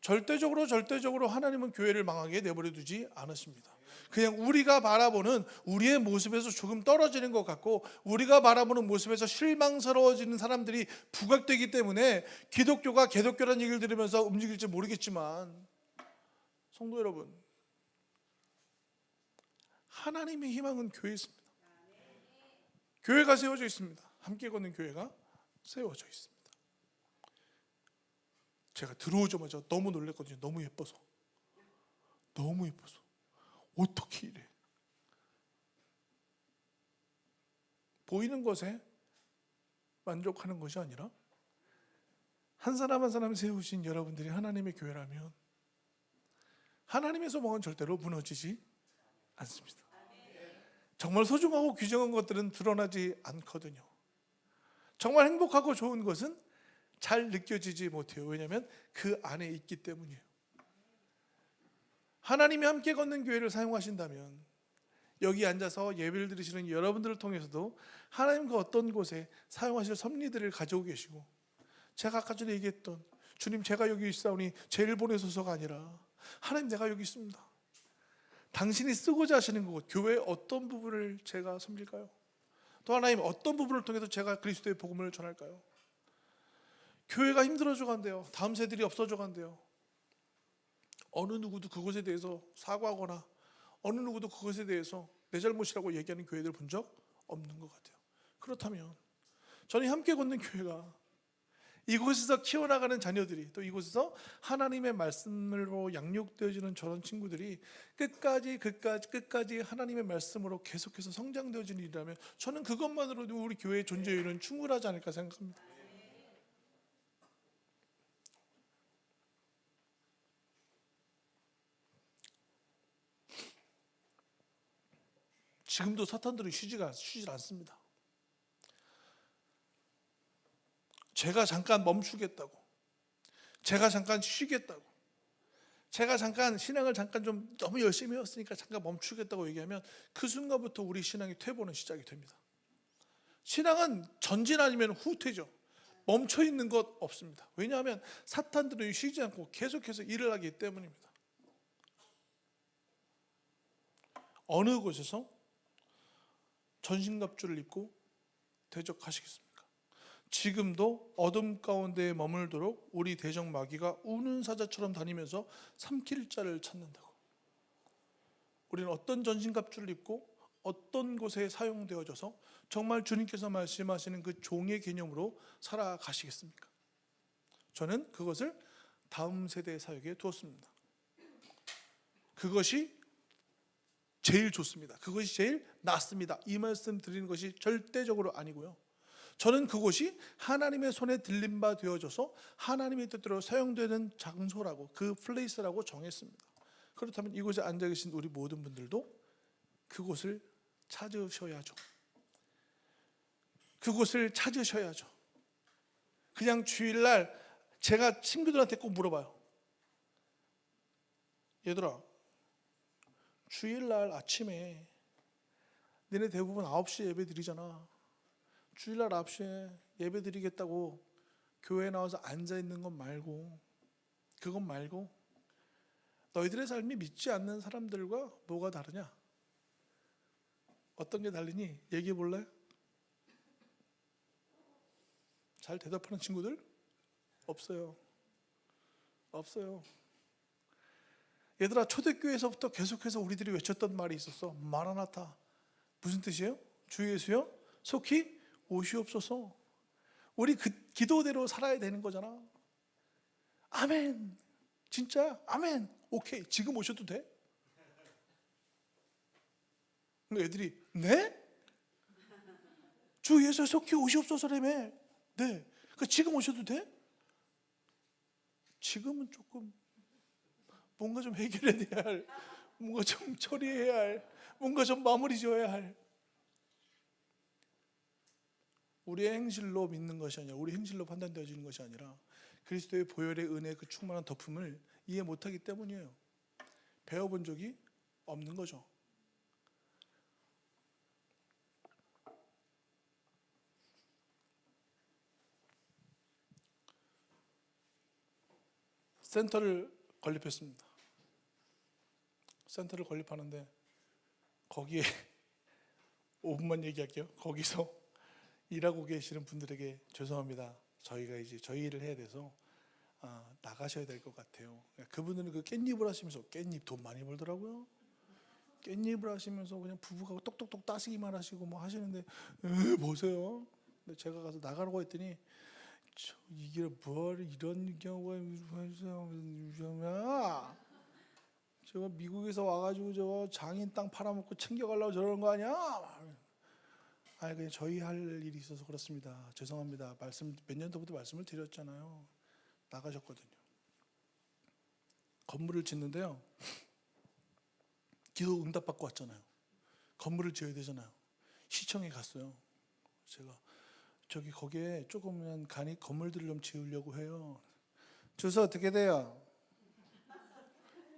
절대적으로 하나님은 교회를 망하게 내버려 두지 않으십니다. 그냥 우리가 바라보는 우리의 모습에서 조금 떨어지는 것 같고, 우리가 바라보는 모습에서 실망스러워지는 사람들이 부각되기 때문에 기독교가 개독교라는 얘기를 들으면서 움직일지 모르겠지만, 성도 여러분, 하나님의 희망은 교회에 있습니다. 교회가 세워져 있습니다. 함께 걷는 교회가 세워져 있습니다. 제가 들어오자마자 너무 놀랐거든요. 너무 예뻐서. 어떻게 이래? 보이는 것에 만족하는 것이 아니라 한 사람 한 사람 세우신 여러분들이 하나님의 교회라면 하나님의 소망은 절대로 무너지지 않습니다. 정말 소중하고 귀중한 것들은 드러나지 않거든요. 정말 행복하고 좋은 것은 잘 느껴지지 못해요. 왜냐하면 그 안에 있기 때문이에요. 하나님이 함께 걷는 교회를 사용하신다면 여기 앉아서 예배를 드리시는 여러분들을 통해서도 하나님 그 어떤 곳에 사용하실 섭리들을 가지고 계시고, 제가 아까 전에 얘기했던 주님 제가 여기 있사오니 죄를 보내소서가 아니라 하나님 내가 여기 있습니다. 당신이 쓰고자 하시는 것, 교회의 어떤 부분을 제가 섬길까요? 또 하나님 어떤 부분을 통해서 제가 그리스도의 복음을 전할까요? 교회가 힘들어져 간대요. 다음 세들이 없어져 간대요. 어느 누구도 그것에 대해서 사과하거나 어느 누구도 그것에 대해서 내 잘못이라고 얘기하는 교회들 본 적 없는 것 같아요. 그렇다면 저는 함께 걷는 교회가 이곳에서 키워나가는 자녀들이, 또 이곳에서 하나님의 말씀으로 양육되어지는 저런 친구들이 끝까지 하나님의 말씀으로 계속해서 성장되어지는 일이라면 저는 그것만으로도 우리 교회의 존재 이유는 충분하지 않을까 생각합니다. 지금도 사탄들은 쉬질 않습니다. 제가 잠깐 멈추겠다고, 제가 잠깐 쉬겠다고, 제가 잠깐 신앙을 잠깐 좀 너무 열심히 했으니까 잠깐 멈추겠다고 얘기하면 그 순간부터 우리 신앙의 퇴보는 시작이 됩니다. 신앙은 전진 아니면 후퇴죠. 멈춰 있는 것 없습니다. 왜냐하면 사탄들은 쉬지 않고 계속해서 일을 하기 때문입니다. 어느 곳에서 전신갑주를 입고 대적하시겠습니까? 지금도 어둠 가운데 머물도록 우리 대적 마귀가 우는 사자처럼 다니면서 삼킬 자를 찾는다고. 우리는 어떤 전신갑주를 입고 어떤 곳에 사용되어져서 정말 주님께서 말씀하시는 그 종의 개념으로 살아가시겠습니까? 저는 그것을 다음 세대의 사역에 두었습니다. 그것이 제일 좋습니다. 그것이 제일 낫습니다. 이 말씀 드리는 것이 절대적으로 아니고요. 저는 그곳이 하나님의 손에 들린 바 되어져서 하나님의 뜻대로 사용되는 장소라고, 그 플레이스라고 정했습니다. 그렇다면 이곳에 앉아 계신 우리 모든 분들도 그곳을 찾으셔야죠. 그곳을 찾으셔야죠. 그냥 주일날 제가 친구들한테 꼭 물어봐요. 얘들아, 주일날 아침에 너네 대부분 9시에 예배 드리잖아. 주일날 9시에 예배 드리겠다고 교회에 나와서 앉아있는 것 말고, 그것 말고 너희들의 삶이 믿지 않는 사람들과 뭐가 다르냐? 어떤 게 다르니? 얘기해 볼래? 잘 대답하는 친구들? 없어요. 얘들아, 초대교회에서부터 계속해서 우리들이 외쳤던 말이 있었어. 마라나타. 무슨 뜻이에요? 주 예수여 속히 오시옵소서. 우리 그 기도대로 살아야 되는 거잖아. 아멘. 진짜 아멘. 오케이, 지금 오셔도 돼? 애들이 네? 주 예수 속히 오시옵소서라며. 네. 그러니까 지금 오셔도 돼? 지금은 조금 뭔가 좀 해결해야 할, 뭔가 좀 처리해야 할, 뭔가 좀 마무리 지어야 할. 우리의 행실로 믿는 것이 아니라, 우리 행실로 판단되어지는 것이 아니라 그리스도의 보혈의 은혜, 그 충만한 덮음을 이해 못하기 때문이에요. 배워본 적이 없는 거죠. 센터를 건립했습니다. 센터를 건립하는데 거기에 5분만 얘기할게요. 거기서 일하고 계시는 분들에게 죄송합니다. 저희가 이제 저희 일을 해야 돼서 나가셔야 될 것 같아요. 그분들은 그 깻잎을 하시면서, 깻잎 돈 많이 벌더라고요. 깻잎을 하시면서 그냥 부부가 똑똑똑 따시기만 하시고 뭐 하시는데, 보세요. 근데 제가 가서 나가라고 했더니, 이게 뭘 이런 경우가 유명이야? 저거 미국에서 와가지고 저거 장인 땅 팔아먹고 챙겨가려고 저러는 거 아니야? 그냥 저희 할 일이 있어서 그렇습니다. 죄송합니다. 몇 년도부터 말씀을 드렸잖아요. 나가셨거든요. 건물을 짓는데요. 기도 응답 받고 왔잖아요. 건물을 지어야 되잖아요. 시청에 갔어요. 제가 거기에 조그만 간이 건물들을 좀 지으려고 해요. 주소 어떻게 돼요?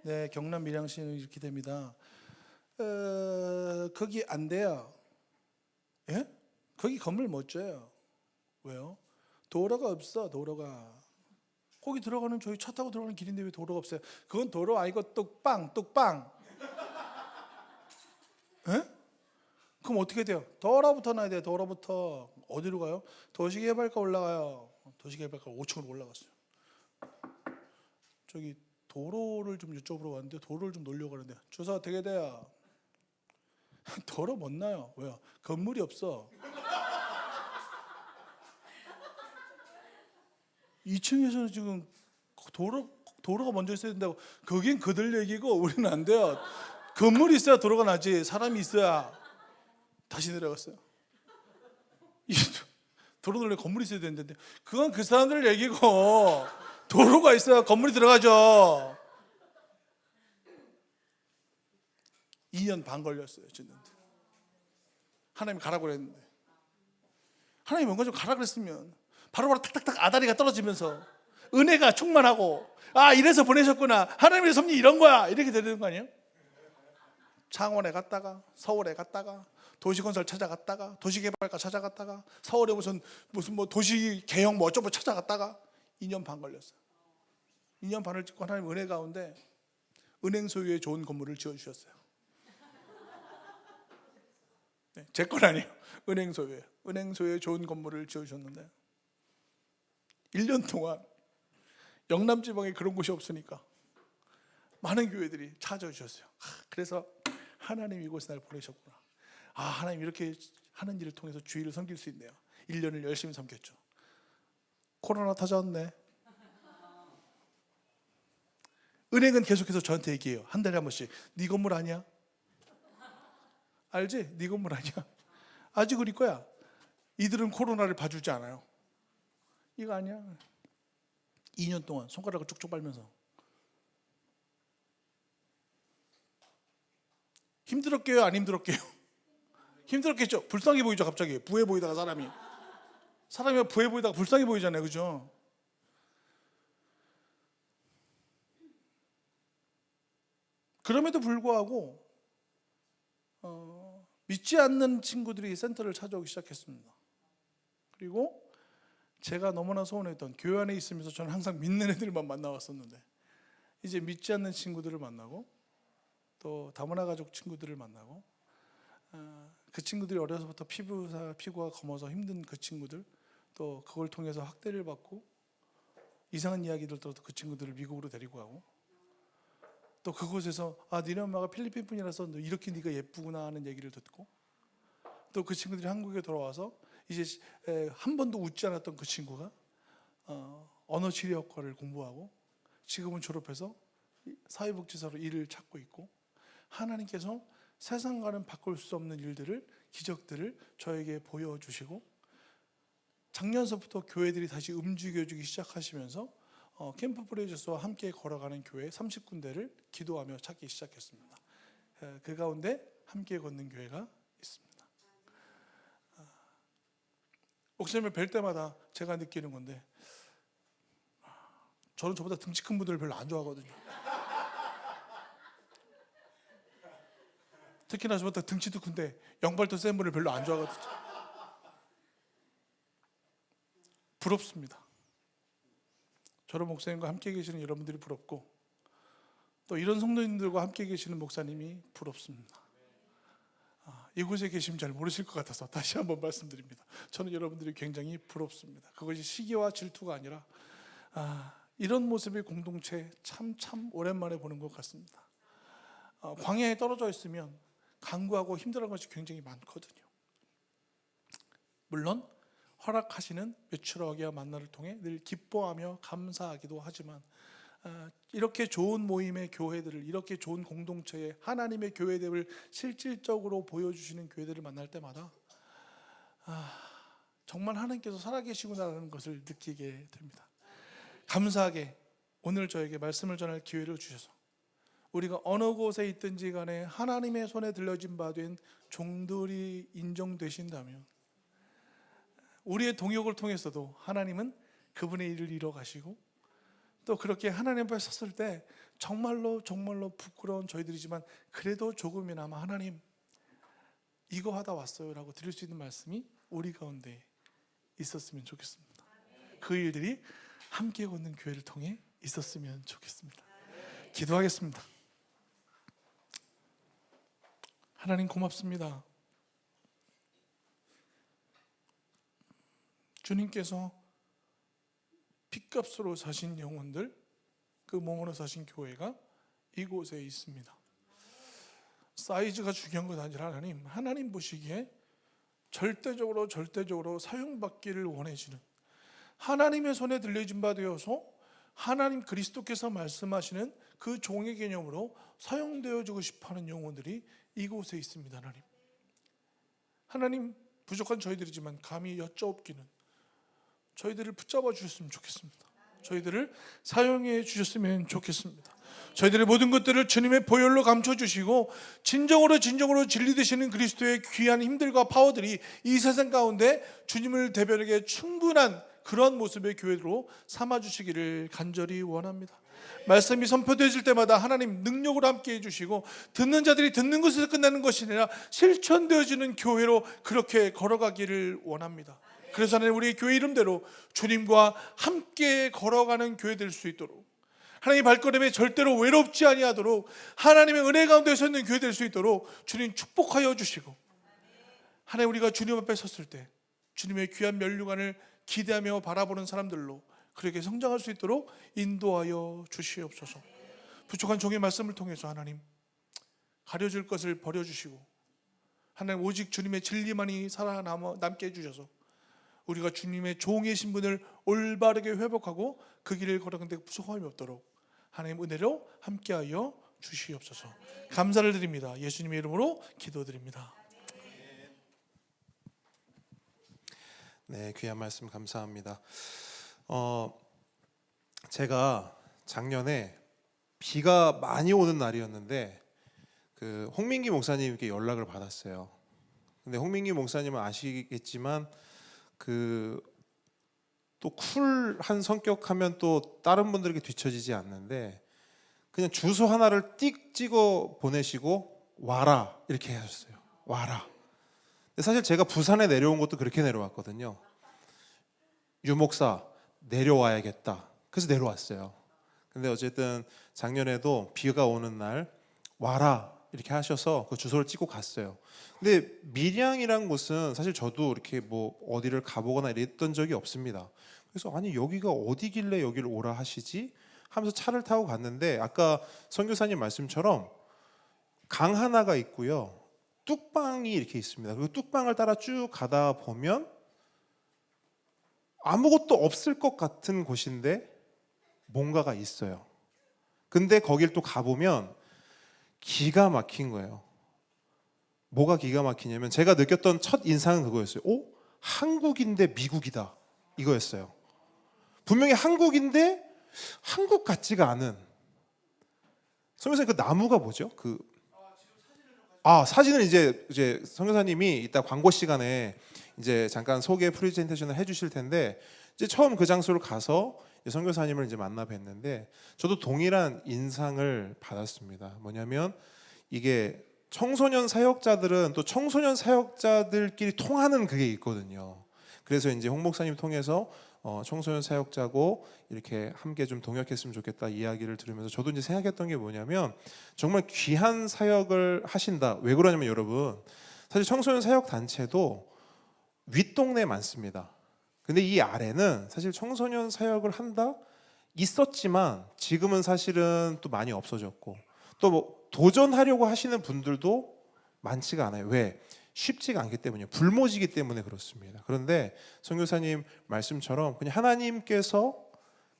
네, 경남 밀양시는 이렇게 됩니다. 거기 안 돼요. 예? 거기 건물 못 져요. 왜요? 도로가 없어. 도로가. 거기 들어가는, 저희 차 타고 들어가는 길인데 왜 도로가 없어요? 그건 도로 아니고 뚝빵. 예? 그럼 어떻게 돼요? 도로부터 놔야 돼요. 도로부터. 어디로 가요? 도시개발과 올라가요. 도시개발과 5층으로 올라갔어요. 저기 도로를 좀 여쭤보러 왔는데, 도로를 좀 놀려고 하는데, 주소 어떻게 돼요? 도로 못 나요. 왜요? 건물이 없어. 2층에서는 지금 도로가 먼저 있어야 된다고. 거긴 그들 얘기고 우리는 안 돼요. 건물이 있어야 도로가 나지. 사람이 있어야. 다시 내려갔어요. 도로 놀래 건물이 있어야 되는데, 그건 그 사람들 얘기고 도로가 있어야 건물이 들어가죠. 2년 반 걸렸어요. 짓는데. 하나님이 가라고 그랬는데, 하나님이 뭔가 좀 가라 그랬으면 바로바로 탁탁탁 아다리가 떨어지면서 은혜가 충만하고, 이래서 보내셨구나, 하나님의 섭리 이런 거야, 이렇게 되는 거 아니에요? 창원에 갔다가 서울에 갔다가 도시건설 찾아갔다가 도시개발과 찾아갔다가 서울에 무슨 뭐 도시 개형 뭐 어쩌고 찾아갔다가 2년 반 걸렸어요. 2년 반을 찍고 하나님 은혜 가운데 은행 소유의 좋은 건물을 지어주셨어요. 네, 제 건 아니에요. 은행 소유예요. 은행 소유의 좋은 건물을 지어주셨는데 1년 동안 영남 지방에 그런 곳이 없으니까 많은 교회들이 찾아주셨어요. 그래서 하나님 이곳에 날 보내셨구나. 하나님 이렇게 하는 일을 통해서 주의를 섬길 수 있네요. 1년을 열심히 섬겼죠. 코로나 터졌네. 은행은 계속해서 저한테 얘기해요. 한 달에 한 번씩. 네 건물 아니야? 알지? 네 건물 아니야? 아직 우리 거야. 이들은 코로나를 봐주지 않아요. 이거 아니야. 2년 동안 손가락을 쭉쭉 빨면서. 힘들었게요? 안 힘들었게요? 힘들었겠죠. 불쌍해 보이죠. 갑자기 부해 보이다가 사람이 부해 보이다가 불쌍해 보이잖아요. 그죠? 그럼에도 불구하고 믿지 않는 친구들이 센터를 찾아오기 시작했습니다. 그리고 제가 너무나 소원했던, 교회 안에 있으면서 저는 항상 믿는 애들만 만나왔었는데 이제 믿지 않는 친구들을 만나고 또 다문화 가족 친구들을 만나고, 그 친구들이 어려서부터 피부가 검어서 힘든 그 친구들, 또 그걸 통해서 학대를 받고 이상한 이야기들 들어서 그 친구들을 미국으로 데리고 가고, 또 그곳에서 니네 엄마가 필리핀 분이라서 이렇게 네가 예쁘구나 하는 얘기를 듣고, 또 그 친구들이 한국에 돌아와서 이제 한 번도 웃지 않았던 그 친구가 언어 치료학과를 공부하고 지금은 졸업해서 사회복지사로 일을 찾고 있고, 하나님께서 세상과는 바꿀 수 없는 일들을, 기적들을 저에게 보여주시고 작년서부터 교회들이 다시 움직여주기 시작하시면서 캠프 프레이저스와 함께 걸어가는 교회 30군데를 기도하며 찾기 시작했습니다. 그 가운데 함께 걷는 교회가 있습니다. 목사님을 뵐 때마다 제가 느끼는 건데, 저는 저보다 등치 큰 분들을 별로 안 좋아하거든요. 특히나 저보다 등치도 큰데 영발도 센 분을 별로 안 좋아하거든요. 부럽습니다. 저런 목사님과 함께 계시는 여러분들이 부럽고, 또 이런 성도님들과 함께 계시는 목사님이 부럽습니다. 이곳에 계시면 잘 모르실 것 같아서 다시 한번 말씀드립니다. 저는 여러분들이 굉장히 부럽습니다. 그것이 시기와 질투가 아니라 이런 모습의 공동체 참 오랜만에 보는 것 같습니다. 광야에 떨어져 있으면 간구하고 힘들어하는 것이 굉장히 많거든요. 물론 허락하시는 메추라기와 만나를 통해 늘 기뻐하며 감사하기도 하지만, 이렇게 좋은 모임의 교회들을, 이렇게 좋은 공동체의 하나님의 교회들을 실질적으로 보여주시는 교회들을 만날 때마다 정말 하나님께서 살아계시구나라는 것을 느끼게 됩니다. 감사하게 오늘 저에게 말씀을 전할 기회를 주셔서 우리가 어느 곳에 있든지 간에 하나님의 손에 들려진 바 된 종들이 인정되신다면, 우리의 동역을 통해서도 하나님은 그분의 일을 이뤄 가시고, 또 그렇게 하나님 앞에 섰을 때 정말로 부끄러운 저희들이지만 그래도 조금이나마 하나님 이거 하다 왔어요 라고 드릴 수 있는 말씀이 우리 가운데 있었으면 좋겠습니다. 그 일들이 함께 걷는 교회를 통해 있었으면 좋겠습니다. 기도하겠습니다. 하나님 고맙습니다. 주님께서 핏값으로 사신 영혼들, 그 몸으로 사신 교회가 이곳에 있습니다. 사이즈가 중요한 것 아니라 하나님 보시기에 절대적으로 사용받기를 원해지는, 하나님의 손에 들려진 바 되어서 하나님 그리스도께서 말씀하시는 그 종의 개념으로 사용되어지고 싶어하는 영혼들이 이곳에 있습니다. 하나님 부족한 저희들이지만 감히 여쭤옵기는 저희들을 붙잡아 주셨으면 좋겠습니다. 저희들을 사용해 주셨으면 좋겠습니다. 저희들의 모든 것들을 주님의 보혈로 감춰주시고 진정으로 진리 되시는 그리스도의 귀한 힘들과 파워들이 이 세상 가운데 주님을 대변하기에 충분한 그런 모습의 교회로 삼아주시기를 간절히 원합니다. 말씀이 선포되어질 때마다 하나님 능력으로 함께 해주시고, 듣는 자들이 듣는 것에서 끝나는 것이 아니라 실천되어지는 교회로 그렇게 걸어가기를 원합니다. 그래서 하나님 우리 교회 이름대로 주님과 함께 걸어가는 교회 될 수 있도록, 하나님 발걸음에 절대로 외롭지 아니하도록 하나님의 은혜 가운데 서 있는 교회 될 수 있도록 주님 축복하여 주시고, 하나님 우리가 주님 앞에 섰을 때 주님의 귀한 면류관을 기대하며 바라보는 사람들로 그렇게 성장할 수 있도록 인도하여 주시옵소서. 부족한 종의 말씀을 통해서 하나님 가려질 것을 버려주시고, 하나님 오직 주님의 진리만이 살아남게 해주셔서 우리가 주님의 종의 신분을 올바르게 회복하고 그 길을 걸어가는데 부족함이 없도록 하나님 은혜로 함께하여 주시옵소서. 감사를 드립니다. 예수님의 이름으로 기도드립니다. 네, 귀한 말씀 감사합니다. 제가 작년에 비가 많이 오는 날이었는데 그 홍민기 목사님께 연락을 받았어요. 근데 홍민기 목사님은 아시겠지만 그 또 쿨한 성격하면 또 다른 분들에게 뒤처지지 않는데 그냥 주소 하나를 띡 찍어 보내시고 와라 이렇게 하셨어요. 와라. 근데 사실 제가 부산에 내려온 것도 그렇게 내려왔거든요. 유 목사 내려와야겠다. 그래서 내려왔어요. 근데 어쨌든 작년에도 비가 오는 날 와라 이렇게 하셔서 그 주소를 찍고 갔어요. 근데 밀양이란 곳은 사실 저도 이렇게 뭐 어디를 가보거나 이랬던 적이 없습니다. 그래서 아니 여기가 어디길래 여기를 오라 하시지 하면서 차를 타고 갔는데, 아까 선교사님 말씀처럼 강 하나가 있고요, 뚝방이 이렇게 있습니다. 그 뚝방을 따라 쭉 가다 보면 아무것도 없을 것 같은 곳인데 뭔가가 있어요. 근데 거길 또 가보면 기가 막힌 거예요. 뭐가 기가 막히냐면 제가 느꼈던 첫 인상은 그거였어요. 한국인데 미국이다. 이거였어요. 분명히 한국인데 한국 같지가 않은. 선교사님 그 나무가 뭐죠? 사진을 이제 선교사님이 이따 광고 시간에 이제 잠깐 소개 프레젠테이션을 해주실 텐데, 이제 처음 그 장소를 가서 선교사님을 이제 만나 뵀는데 저도 동일한 인상을 받았습니다. 뭐냐면 이게 청소년 사역자들은 또 청소년 사역자들끼리 통하는 그게 있거든요. 그래서 이제 홍 목사님 통해서 청소년 사역자고 이렇게 함께 좀 동역했으면 좋겠다 이야기를 들으면서 저도 이제 생각했던 게 뭐냐면 정말 귀한 사역을 하신다. 왜 그러냐면 여러분, 사실 청소년 사역 단체도 윗동네에 많습니다. 근데 이 아래는 사실 청소년 사역을 한다 있었지만 지금은 사실은 또 많이 없어졌고, 또 뭐 도전하려고 하시는 분들도 많지가 않아요. 왜? 쉽지가 않기 때문이에요. 불모지기 때문에 그렇습니다. 그런데 선교사님 말씀처럼 그냥 하나님께서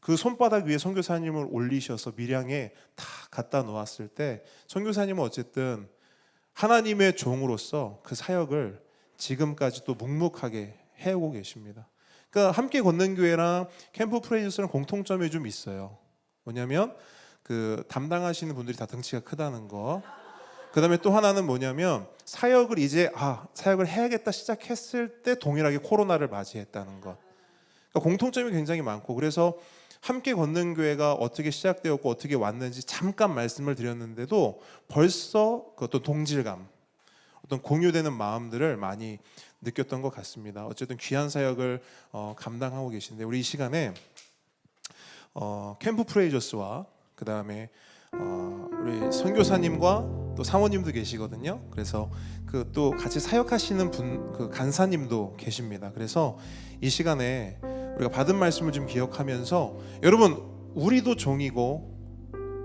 그 손바닥 위에 선교사님을 올리셔서 밀양에 다 갖다 놓았을 때 선교사님은 어쨌든 하나님의 종으로서 그 사역을 지금까지 또 묵묵하게 해오고 계십니다. 그러니까 함께 걷는 교회랑 캠프 프레이저스랑 공통점이 좀 있어요. 뭐냐면 그 담당하시는 분들이 다 덩치가 크다는 거. 그다음에 또 하나는 뭐냐면 사역을 이제 사역을 해야겠다 시작했을 때 동일하게 코로나를 맞이했다는 것. 그러니까 공통점이 굉장히 많고, 그래서 함께 걷는 교회가 어떻게 시작되었고 어떻게 왔는지 잠깐 말씀을 드렸는데도 벌써 그 어떤 동질감, 어떤 공유되는 마음들을 많이 느꼈던 것 같습니다. 어쨌든 귀한 사역을 감당하고 계신데, 우리 이 시간에 캠프 프레이저스와 그 다음에 우리 선교사님과 또 사모님도 계시거든요. 그래서 그 또 같이 사역하시는 분, 그 간사님도 계십니다. 그래서 이 시간에 우리가 받은 말씀을 좀 기억하면서, 여러분 우리도 종이고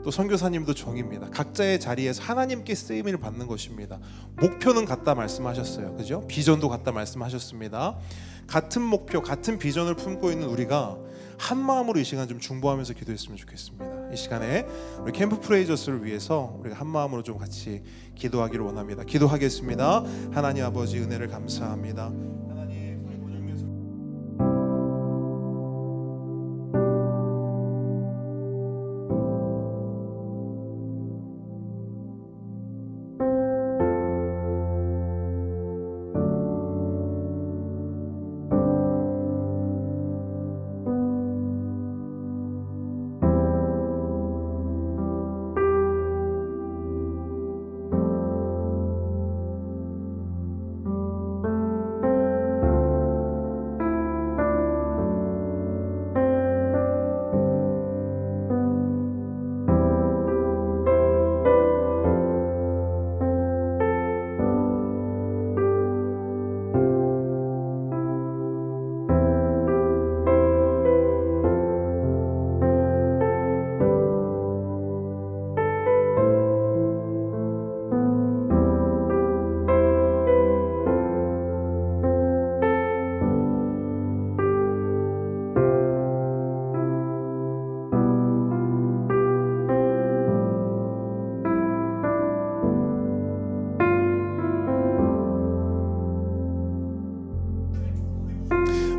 또 선교사님도 종입니다. 각자의 자리에서 하나님께 쓰임을 받는 것입니다. 목표는 같다 말씀하셨어요. 그죠? 비전도 같다 말씀하셨습니다. 같은 목표, 같은 비전을 품고 있는 우리가 한 마음으로 이 시간 좀 중보하면서 기도했으면 좋겠습니다. 이 시간에 우리 캠프 프레이저스를 위해서 우리가 한 마음으로 좀 같이 기도하기를 원합니다. 기도하겠습니다. 하나님 아버지, 은혜를 감사합니다. 하나님, 우리 권영민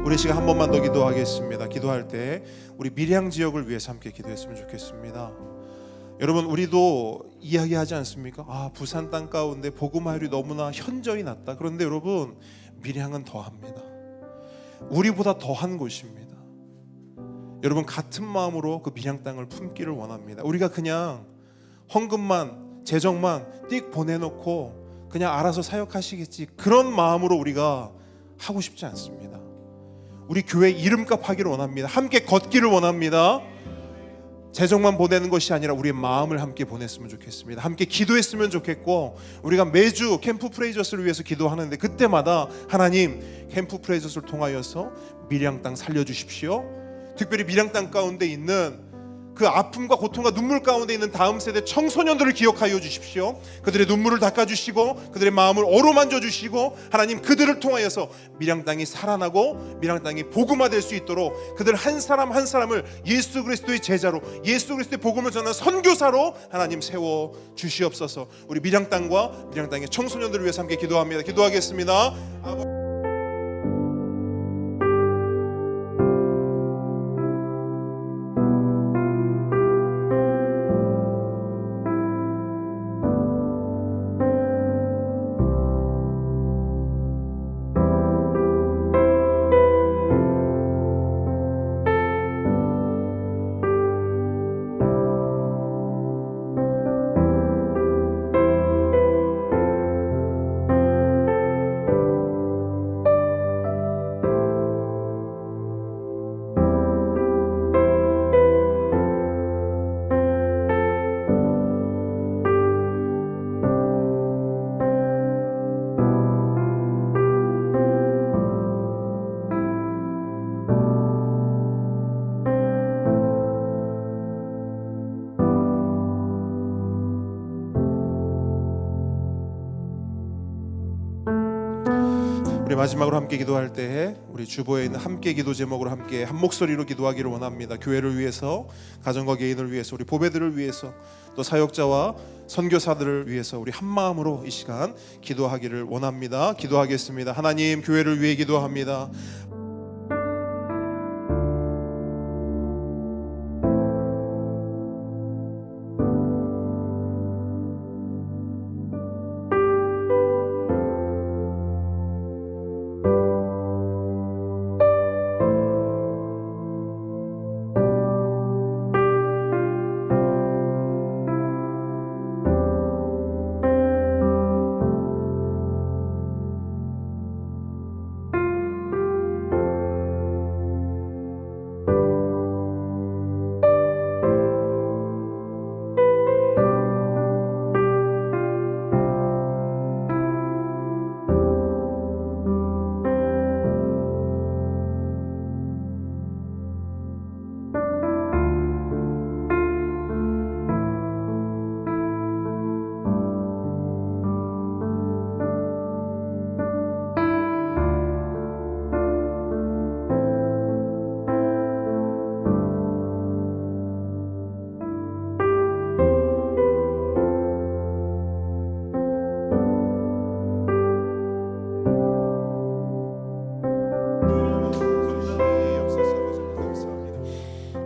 우리 시간 한 번만 더 기도하겠습니다. 기도할 때 우리 밀양 지역을 위해서 함께 기도했으면 좋겠습니다. 여러분, 우리도 이야기하지 않습니까? 부산 땅 가운데 복음화율이 너무나 현저히 낮다. 그런데 여러분, 밀양은 더합니다. 우리보다 더한 곳입니다. 여러분, 같은 마음으로 그 밀양 땅을 품기를 원합니다. 우리가 그냥 헌금만, 재정만 띡 보내놓고 그냥 알아서 사역하시겠지, 그런 마음으로 우리가 하고 싶지 않습니다. 우리 교회 이름값 하기를 원합니다. 함께 걷기를 원합니다. 재정만 보내는 것이 아니라 우리의 마음을 함께 보냈으면 좋겠습니다. 함께 기도했으면 좋겠고, 우리가 매주 캠프 프레이저스를 위해서 기도하는데 그때마다 하나님, 캠프 프레이저스를 통하여서 밀양 땅 살려주십시오. 특별히 밀양 땅 가운데 있는 그 아픔과 고통과 눈물 가운데 있는 다음 세대 청소년들을 기억하여 주십시오. 그들의 눈물을 닦아주시고 그들의 마음을 어루만져 주시고, 하나님, 그들을 통하여서 밀양 땅이 살아나고 밀양 땅이 복음화될 수 있도록 그들 한 사람 한 사람을 예수 그리스도의 제자로, 예수 그리스도의 복음을 전하는 선교사로 하나님 세워 주시옵소서. 우리 밀양 땅과 밀양 땅의 청소년들을 위해서 함께 기도합니다. 기도하겠습니다. 우리 마지막으로 함께 기도할 때에 우리 주보에 있는 함께 기도 제목으로 함께 한 목소리로 기도하기를 원합니다. 교회를 위해서, 가정과 개인을 위해서, 우리 보배들을 위해서, 또 사역자와 선교사들을 위해서 우리 한 마음으로 이 시간 기도하기를 원합니다. 기도하겠습니다. 하나님, 교회를 위해 기도합니다.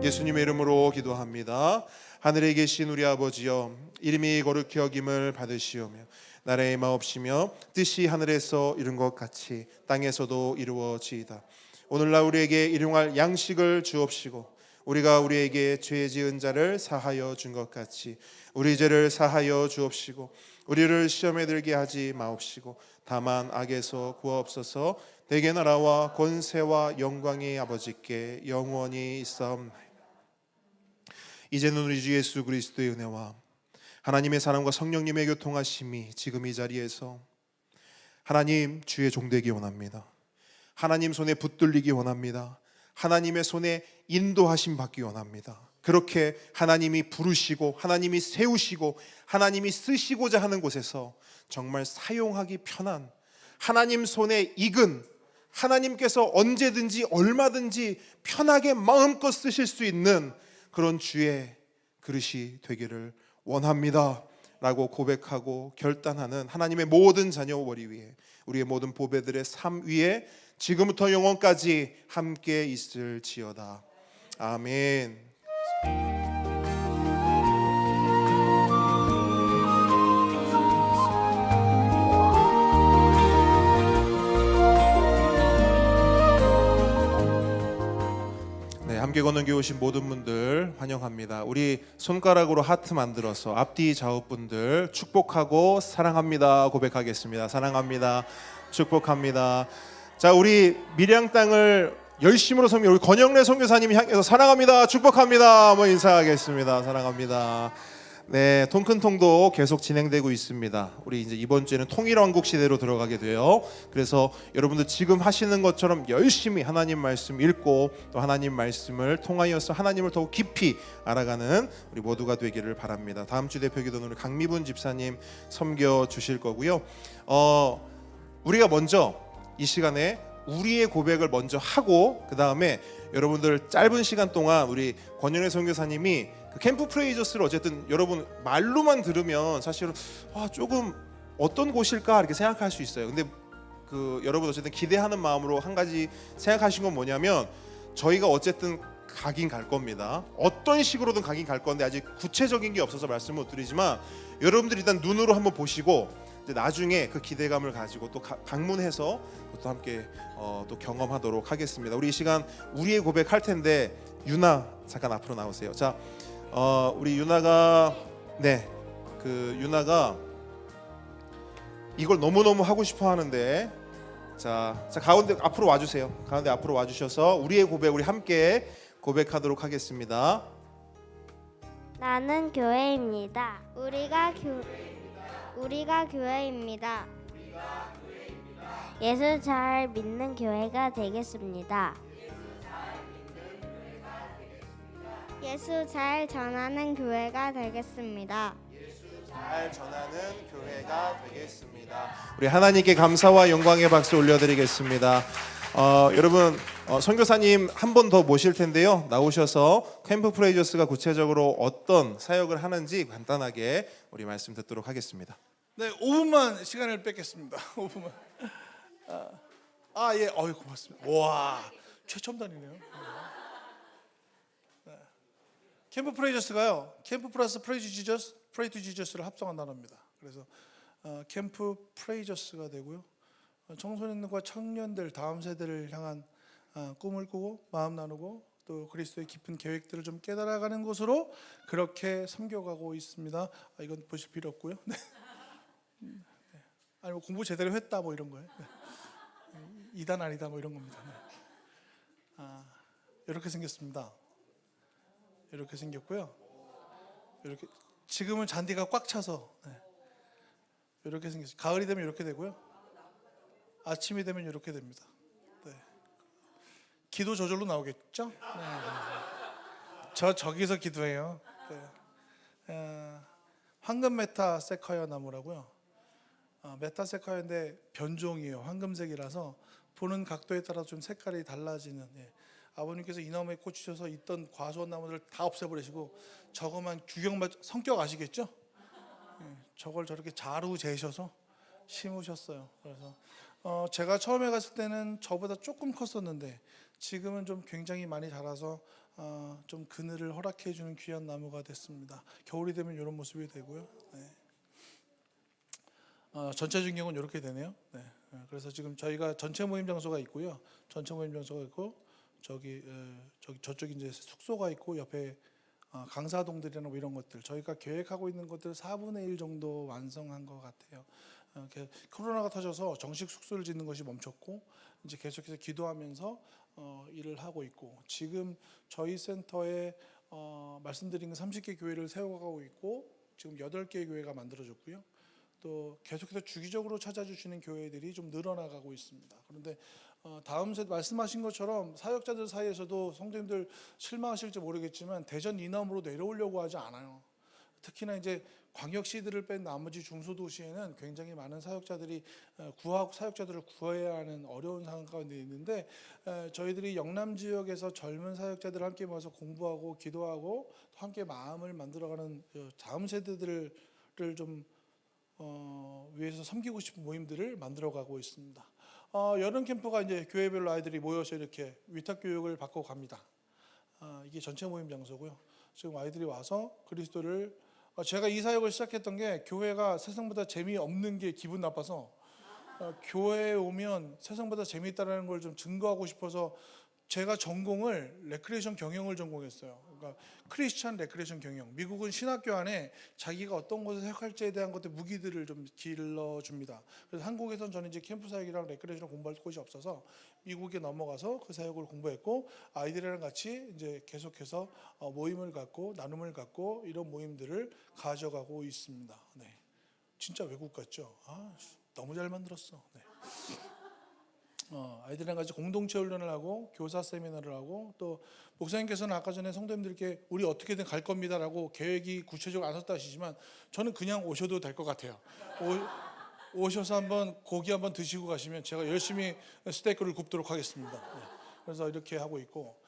예수님의 이름으로 기도합니다. 하늘에 계신 우리 아버지여, 이름이 거룩히 여김을 받으시오며 나라의 마옵시며 뜻이 하늘에서 이룬 것 같이 땅에서도 이루어지이다. 오늘날 우리에게 일용할 양식을 주옵시고 우리가 우리에게 죄 지은 자를 사하여 준 것 같이 우리 죄를 사하여 주옵시고 우리를 시험에 들게 하지 마옵시고 다만 악에서 구하옵소서. 대개 나라와 권세와 영광이 아버지께 영원히 있사옵나이다. 이제는 우리 주 예수 그리스도의 은혜와 하나님의 사랑과 성령님의 교통하심이 지금 이 자리에서 하나님 주의 종되기 원합니다. 하나님 손에 붙들리기 원합니다. 하나님의 손에 인도하심 받기 원합니다. 그렇게 하나님이 부르시고 하나님이 세우시고 하나님이 쓰시고자 하는 곳에서 정말 사용하기 편한, 하나님 손에 익은, 하나님께서 언제든지 얼마든지 편하게 마음껏 쓰실 수 있는 그런 주의 그릇이 되기를 원합니다 라고 고백하고 결단하는 하나님의 모든 자녀 머리 위에, 우리의 모든 보배들의 삶 위에 지금부터 영원까지 함께 있을지어다. 아멘. 함께 건너게 오신 모든 분들 환영합니다. 우리 손가락으로 하트 만들어서 앞뒤 좌우분들 축복하고 사랑합니다 고백하겠습니다. 사랑합니다, 축복합니다. 자, 우리 밀양 땅을 열심으로 섬기 우리 권영래 선교사님이 향해서 사랑합니다, 축복합니다 한번 인사하겠습니다. 사랑합니다. 네, 통큰통도 계속 진행되고 있습니다. 우리 이제 이번 주에는 통일왕국 시대로 들어가게 돼요. 그래서 여러분들 지금 하시는 것처럼 열심히 하나님 말씀 읽고 또 하나님 말씀을 통하여서 하나님을 더욱 깊이 알아가는 우리 모두가 되기를 바랍니다. 다음 주 대표 기도는 우리 강미분 집사님 섬겨 주실 거고요. 우리가 먼저 이 시간에 우리의 고백을 먼저 하고 그 다음에 여러분들 짧은 시간 동안 우리 권영래 선교사님이 그 캠프 프레이저스를 어쨌든 여러분 말로만 들으면 사실은 조금 어떤 곳일까 이렇게 생각할 수 있어요. 근데 그 여러분 어쨌든 기대하는 마음으로 한 가지 생각하신 건 뭐냐면 저희가 어쨌든 가긴 갈 겁니다. 어떤 식으로든 가긴 갈 건데 아직 구체적인 게 없어서 말씀을 못 드리지만 여러분들이 일단 눈으로 한번 보시고 이제 나중에 그 기대감을 가지고 또 방문해서 또 함께 또 경험하도록 하겠습니다. 우리 이 시간 우리의 고백 할 텐데 유나 잠깐 앞으로 나오세요. 자, 우리 유나가 유나가 이걸 너무너무 하고 싶어 하는데 자 가운데 앞으로 와주세요. 가운데 앞으로 와주셔서 우리의 고백 우리 함께 고백하도록 하겠습니다. 나는 교회입니다. 우리가 교회입니다. 예수 잘 믿는 교회가 되겠습니다. 예수 잘 전하는 교회가 되겠습니다. 잘 전하는 교회가 되겠습니다. 우리 하나님께 감사와 영광의 박수 올려드리겠습니다. 여러분 선교사님 한 번 더 모실 텐데요. 나오셔서 캠프 프레이저스가 구체적으로 어떤 사역을 하는지 간단하게 우리 말씀 듣도록 하겠습니다. 네, 5분만 시간을 뺏겠습니다. 5분만. 예, 고맙습니다. 와, 최첨단이네요. 네. 캠프 프레이저스가요, 캠프 플러스 프레이 투 지저스를 합성한 단어입니다. 그래서 캠프 프레이저스가 되고요. 청소년과 청년들, 다음 세대를 향한 꿈을 꾸고 마음 나누고 또 그리스도의 깊은 계획들을 좀 깨달아가는 곳으로 그렇게 섬겨가고 있습니다. 이건 보실 필요 없고요. 네. 아니 뭐 공부 제대로 했다 뭐 이런 거예요. 네. 이단 아니다 뭐 이런 겁니다. 네. 이렇게 생겼습니다. 이렇게 생겼고요. 이렇게 지금은 잔디가 꽉 차서 이렇게 생겼어요. 가을이 되면 이렇게 되고요. 아침이 되면 이렇게 됩니다. 네. 기도 저절로 나오겠죠? 네. 저기서 기도해요. 네. 황금 메타세카이아 나무라고요. 메타세카이아인데 변종이에요. 황금색이라서 보는 각도에 따라 좀 색깔이 달라지는. 아버님께서 이 나무에 꽂히셔서 있던 과수원 나무들을 다 없애버리시고 저거만 성격 아시겠죠? 저걸 저렇게 자루 재셔서 심으셨어요. 그래서 제가 처음에 갔을 때는 저보다 조금 컸었는데 지금은 좀 굉장히 많이 자라서 좀 그늘을 허락해 주는 귀한 나무가 됐습니다. 겨울이 되면 이런 모습이 되고요. 네. 전체 전경은 이렇게 되네요. 네. 그래서 지금 저희가 전체 모임 장소가 있고요. 전체 모임 장소가 있고 저쪽에 이제 숙소가 있고 옆에 강사동들이나 뭐 이런 것들 저희가 계획하고 있는 것들 4분의 1 정도 완성한 것 같아요. 코로나가 터져서 정식 숙소를 짓는 것이 멈췄고 이제 계속해서 기도하면서 일을 하고 있고 지금 저희 센터에 말씀드린 30개 교회를 세워가고 있고 지금 8개 교회가 만들어졌고요. 또 계속해서 주기적으로 찾아주시는 교회들이 좀 늘어나가고 있습니다. 그런데 다음 세대 말씀하신 것처럼 사역자들 사이에서도 성도님들 실망하실지 모르겠지만 대전 이남으로 내려오려고 하지 않아요. 특히나 이제 광역시들을 뺀 나머지 중소도시에는 굉장히 많은 사역자들을 구해야 하는 어려운 상황 가운데 있는데 저희들이 영남 지역에서 젊은 사역자들 함께 모여서 공부하고 기도하고 함께 마음을 만들어가는 다음 세대들을 좀 위해서 섬기고 싶은 모임들을 만들어가고 있습니다. 여름 캠프가 이제 교회별로 아이들이 모여서 이렇게 위탁 교육을 받고 갑니다. 이게 전체 모임 장소고요. 지금 아이들이 와서 그리스도를 제가 이 사역을 시작했던 게 교회가 세상보다 재미없는 게 기분 나빠서 교회에 오면 세상보다 재미있다는 걸 좀 증거하고 싶어서 제가 전공을 레크레이션 경영을 전공했어요. 그러니까 크리스찬 레크레이션 경영. 미국은 신학교 안에 자기가 어떤 것을 해석할지에 대한 것들 무기들을 좀 길러줍니다. 그래서 한국에서는 저는 이제 캠프 사역이랑 레크레이션 공부할 곳이 없어서 미국에 넘어가서 그 사역을 공부했고 아이들이랑 같이 이제 계속해서 모임을 갖고 나눔을 갖고 이런 모임들을 가져가고 있습니다. 네, 진짜 외국 같죠? 너무 잘 만들었어. 네. 아이들이랑 같이 공동체 훈련을 하고 교사 세미나를 하고 또 목사님께서는 아까 전에 성도님들께 우리 어떻게든 갈 겁니다라고 계획이 구체적으로 안 썼다 하시지만 저는 그냥 오셔도 될 것 같아요. 오셔서 한번 고기 한번 드시고 가시면 제가 열심히 스테이크를 굽도록 하겠습니다. 네. 그래서 이렇게 하고 있고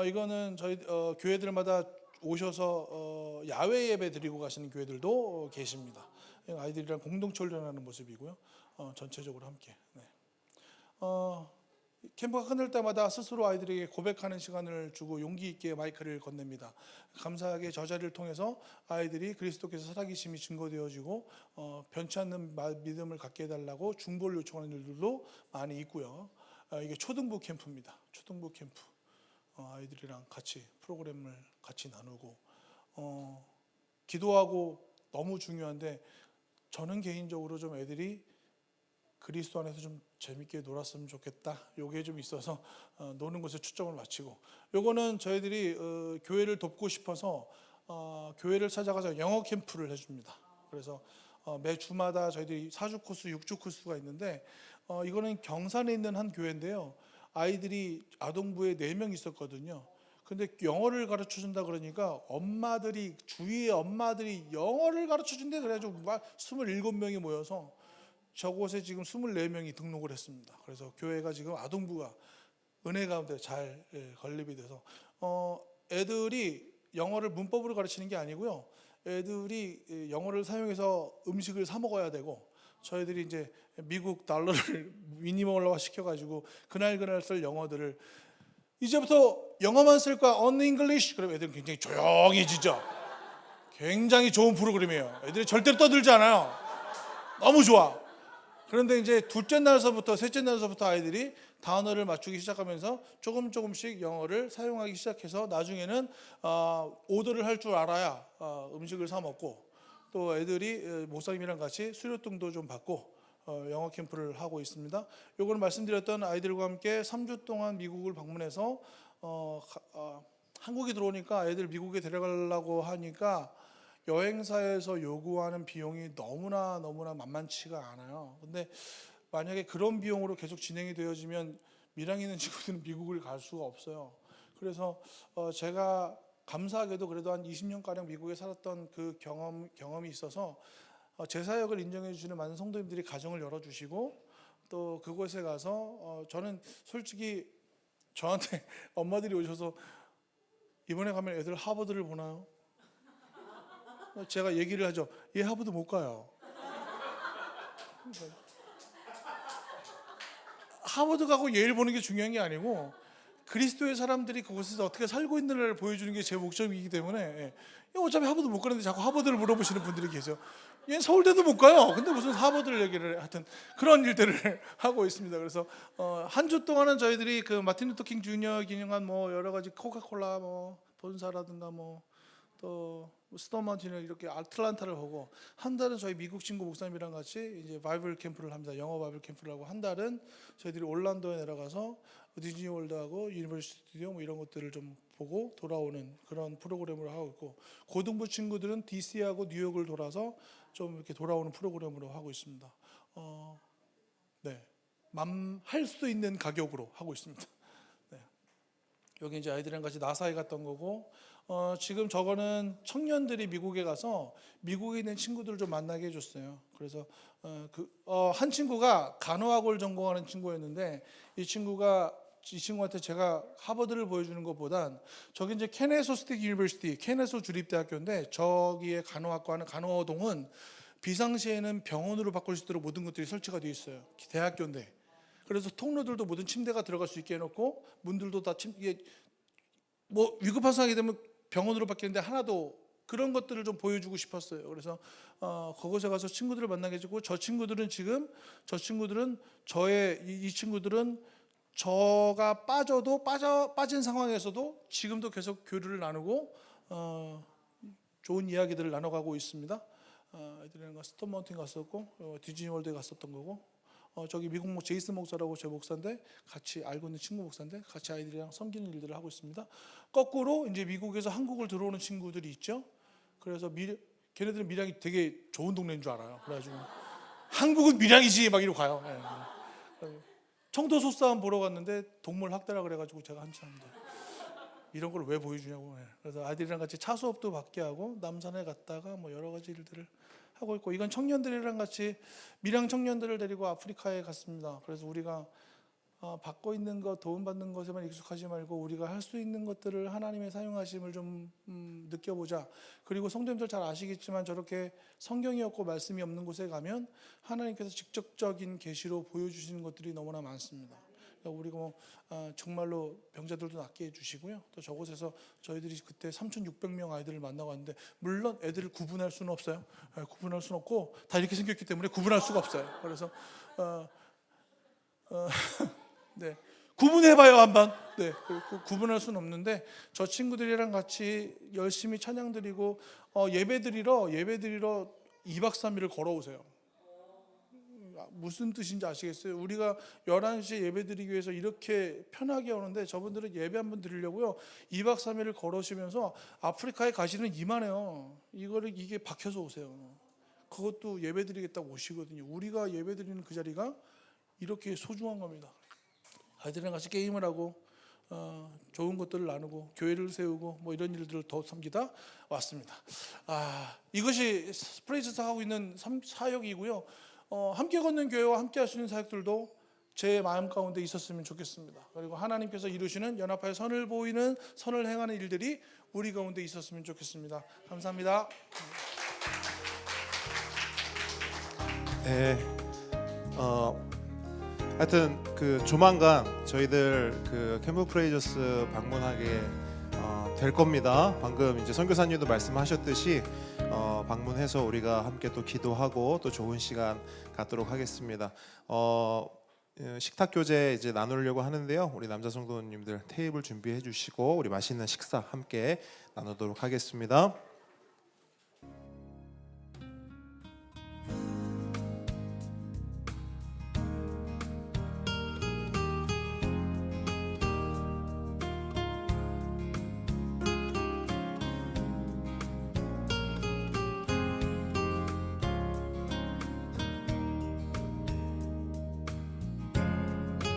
이거는 저희 교회들마다 오셔서 야외 예배 드리고 가시는 교회들도 계십니다. 아이들이랑 공동체 훈련하는 모습이고요. 전체적으로 함께. 네. 캠프가 끝날 때마다 스스로 아이들에게 고백하는 시간을 주고 용기 있게 마이크를 건넵니다. 감사하게 저 자리를 통해서 아이들이 그리스도께서 살아계심이 증거되어지고 변치 않는 믿음을 갖게 해달라고 중보를 요청하는 일들도 많이 있고요. 이게 초등부 캠프입니다. 초등부 캠프. 아이들이랑 같이 프로그램을 같이 나누고 기도하고 너무 중요한데 저는 개인적으로 좀 애들이 그리스도 안에서 좀 재밌게 놀았으면 좋겠다. 요게 좀 있어서 노는 곳에 초점을 맞추고 요거는 저희들이 교회를 돕고 싶어서 교회를 찾아가서 영어 캠프를 해줍니다. 그래서 매 주마다 저희들이 4주 코스, 6주 코스가 있는데 이거는 경산에 있는 한 교회인데요. 아이들이 아동부에 4명 있었거든요. 근데 영어를 가르쳐 준다 그러니까 엄마들이, 주위의 엄마들이 영어를 가르쳐 준대. 그래가지고 막 27명이 모여서 저곳에 지금 24명이 등록을 했습니다. 그래서 교회가 지금 아동부가 은혜 가운데 잘 건립이 돼서 애들이 영어를 문법으로 가르치는 게 아니고요. 애들이 영어를 사용해서 음식을 사 먹어야 되고, 저희들이 이제 미국 달러를 미니멀화 시켜가지고 그날 쓸 영어들을 이제부터 영어만 쓸 거야. On English. 그럼 애들은 굉장히 조용해지죠. 굉장히 좋은 프로그램이에요. 애들이 절대로 떠들지 않아요. 너무 좋아. 그런데 이제 둘째 날서부터 셋째 날서부터 아이들이 단어를 맞추기 시작하면서 조금씩 영어를 사용하기 시작해서 나중에는 오더를 할 줄 알아야 음식을 사 먹고, 또 애들이 목사님이랑 같이 수료등도 좀 받고 영어 캠프를 하고 있습니다. 요거는 말씀드렸던 아이들과 함께 3주 동안 미국을 방문해서 한국에 들어오니까 애들 미국에 데려가려고 하니까 여행사에서 요구하는 비용이 너무나 만만치가 않아요. 근데 만약에 그런 비용으로 계속 진행이 되어지면 밀양에 있는 친구들은 미국을 갈 수가 없어요. 그래서 제가 감사하게도 그래도 한 20년가량 미국에 살았던 그 경험이 있어서 제 사역을 인정해 주시는 많은 성도님들이 가정을 열어주시고, 또 그곳에 가서 저는 솔직히 저한테 엄마들이 오셔서 이번에 가면 애들 하버드를 보나요? 제가 얘기를 하죠. 얘 하버드 못 가요. 하버드 가고 예일 보는 게 중요한 게 아니고 그리스도의 사람들이 그곳에서 어떻게 살고 있는지를 보여주는 게 제 목적이기 때문에, 어차피 하버드 못 가는데 자꾸 하버드를 물어보시는 분들이 계세요. 얘 서울대도 못 가요. 근데 무슨 하버드를 얘기를, 하여튼 그런 일들을 하고 있습니다. 그래서 한 주 동안은 저희들이 그 마틴 루터 킹 주니어 기념한 뭐 여러 가지 코카콜라 뭐 본사라든가 또 스톤마운틴을 이렇게 아틀란타를 보고, 한 달은 저희 미국 친구 목사님이랑 같이 이제 바이블 캠프를 합니다. 영어 바이블 캠프를 하고, 한 달은 저희들이 올란도에 내려가서 디즈니 월드하고 유니버시티 스튜디오 뭐 이런 것들을 좀 보고 돌아오는 그런 프로그램을 하고 있고, 고등부 친구들은 DC하고 뉴욕을 돌아서 좀 이렇게 돌아오는 프로그램으로 하고 있습니다. 네, 할 수 있는 가격으로 하고 있습니다. 네. 여기 이제 아이들이랑 같이 나사에 갔던 거고, 지금 저거는 청년들이 미국에 가서 미국에 있는 친구들을 좀 만나게 해줬어요. 그래서 한 친구가 간호학을 전공하는 친구였는데, 이 친구한테 제가 하버드를 보여주는 것보단, 저기 이제 케네소 스테이트 유니버시티, 케네소 주립대학교인데, 저기에 간호학과는 간호동은 비상시에는 병원으로 바꿀 수 있도록 모든 것들이 설치가 되어 있어요. 대학교인데. 그래서 통로들도 모든 침대가 들어갈 수 있게 해놓고, 문들도 다 이게 뭐 위급한 상황이 되면 병원으로 바뀌는데 하나도, 그런 것들을 좀 보여주고 싶었어요. 그래서 그곳에 가서 친구들을 만나게 해주고, 이 친구들은 저가 빠진 상황에서도 지금도 계속 교류를 나누고 좋은 이야기들을 나눠가고 있습니다. 애들이랑 스톤 마운틴 갔었고, 디즈니 월드에 갔었던 거고, 저기 미국 제이슨 목사라고 제 목사인데, 같이 알고 있는 친구 목사인데, 같이 아이들이랑 섬기는 일들을 하고 있습니다. 거꾸로 이제 미국에서 한국을 들어오는 친구들이 있죠. 그래서 걔네들은 밀양이 되게 좋은 동네인 줄 알아요. 그래가지고 한국은 밀양이지 막 이러고 가요. 네. 청도 소싸움 보러 갔는데 동물 학대라 그래가지고 제가 한참 이런 걸 왜 보여주냐고. 네. 그래서 아이들이랑 같이 차 수업도 받게 하고, 남산에 갔다가 뭐 여러 가지 일들을 하고 있고, 이건 청년들이랑 같이 밀양 청년들을 데리고 아프리카에 갔습니다. 그래서 우리가 받고 있는 것, 도움받는 것에만 익숙하지 말고 우리가 할 수 있는 것들을 하나님의 사용하심을 좀 느껴보자. 그리고 성도님들 잘 아시겠지만 저렇게 성경이 없고 말씀이 없는 곳에 가면 하나님께서 직접적인 계시로 보여주시는 것들이 너무나 많습니다. 우리가 정말로 병자들도 낫게 해주시고요. 또 저곳에서 저희들이 그때 3,600명 아이들을 만나고 왔는데, 물론 애들을 구분할 수는 없어요. 구분할 수는 없고 다 이렇게 생겼기 때문에 구분할 수가 없어요. 그래서 네, 구분해봐요 한번. 네, 구분할 수는 없는데, 저 친구들이랑 같이 열심히 찬양 드리고 예배 드리러 2박 3일을 걸어오세요. 무슨 뜻인지 아시겠어요? 우리가 11시에 예배 드리기 위해서 이렇게 편하게 오는데, 저분들은 예배 한번 드리려고요 2박 3일을 걸으시면서 아프리카에 가시는 이만해요. 이게 박혀서 오세요. 그것도 예배 드리겠다고 오시거든요. 우리가 예배 드리는 그 자리가 이렇게 소중한 겁니다. 아이들이랑 같이 게임을 하고, 좋은 것들을 나누고 교회를 세우고 뭐 이런 일들을 더 섬기다 왔습니다. 이것이 프레이즈에서 하고 있는 사역이고요. 함께 걷는 교회와 함께 할 수 있는 사역들도 제 마음 가운데 있었으면 좋겠습니다. 그리고 하나님께서 이루시는 연합하여 선을 보이는 선을 행하는 일들이 우리 가운데 있었으면 좋겠습니다. 감사합니다. 네. 하여튼 그 조만간 저희들 그 캠프 프레이저스 방문하게 될 겁니다. 방금 이제 선교사님도 말씀하셨듯이 방문해서 우리가 함께 또 기도하고 또 좋은 시간 갖도록 하겠습니다. 식탁 교제 이제 나누려고 하는데요. 우리 남자 성도님들 테이블 준비해 주시고 우리 맛있는 식사 함께 나누도록 하겠습니다.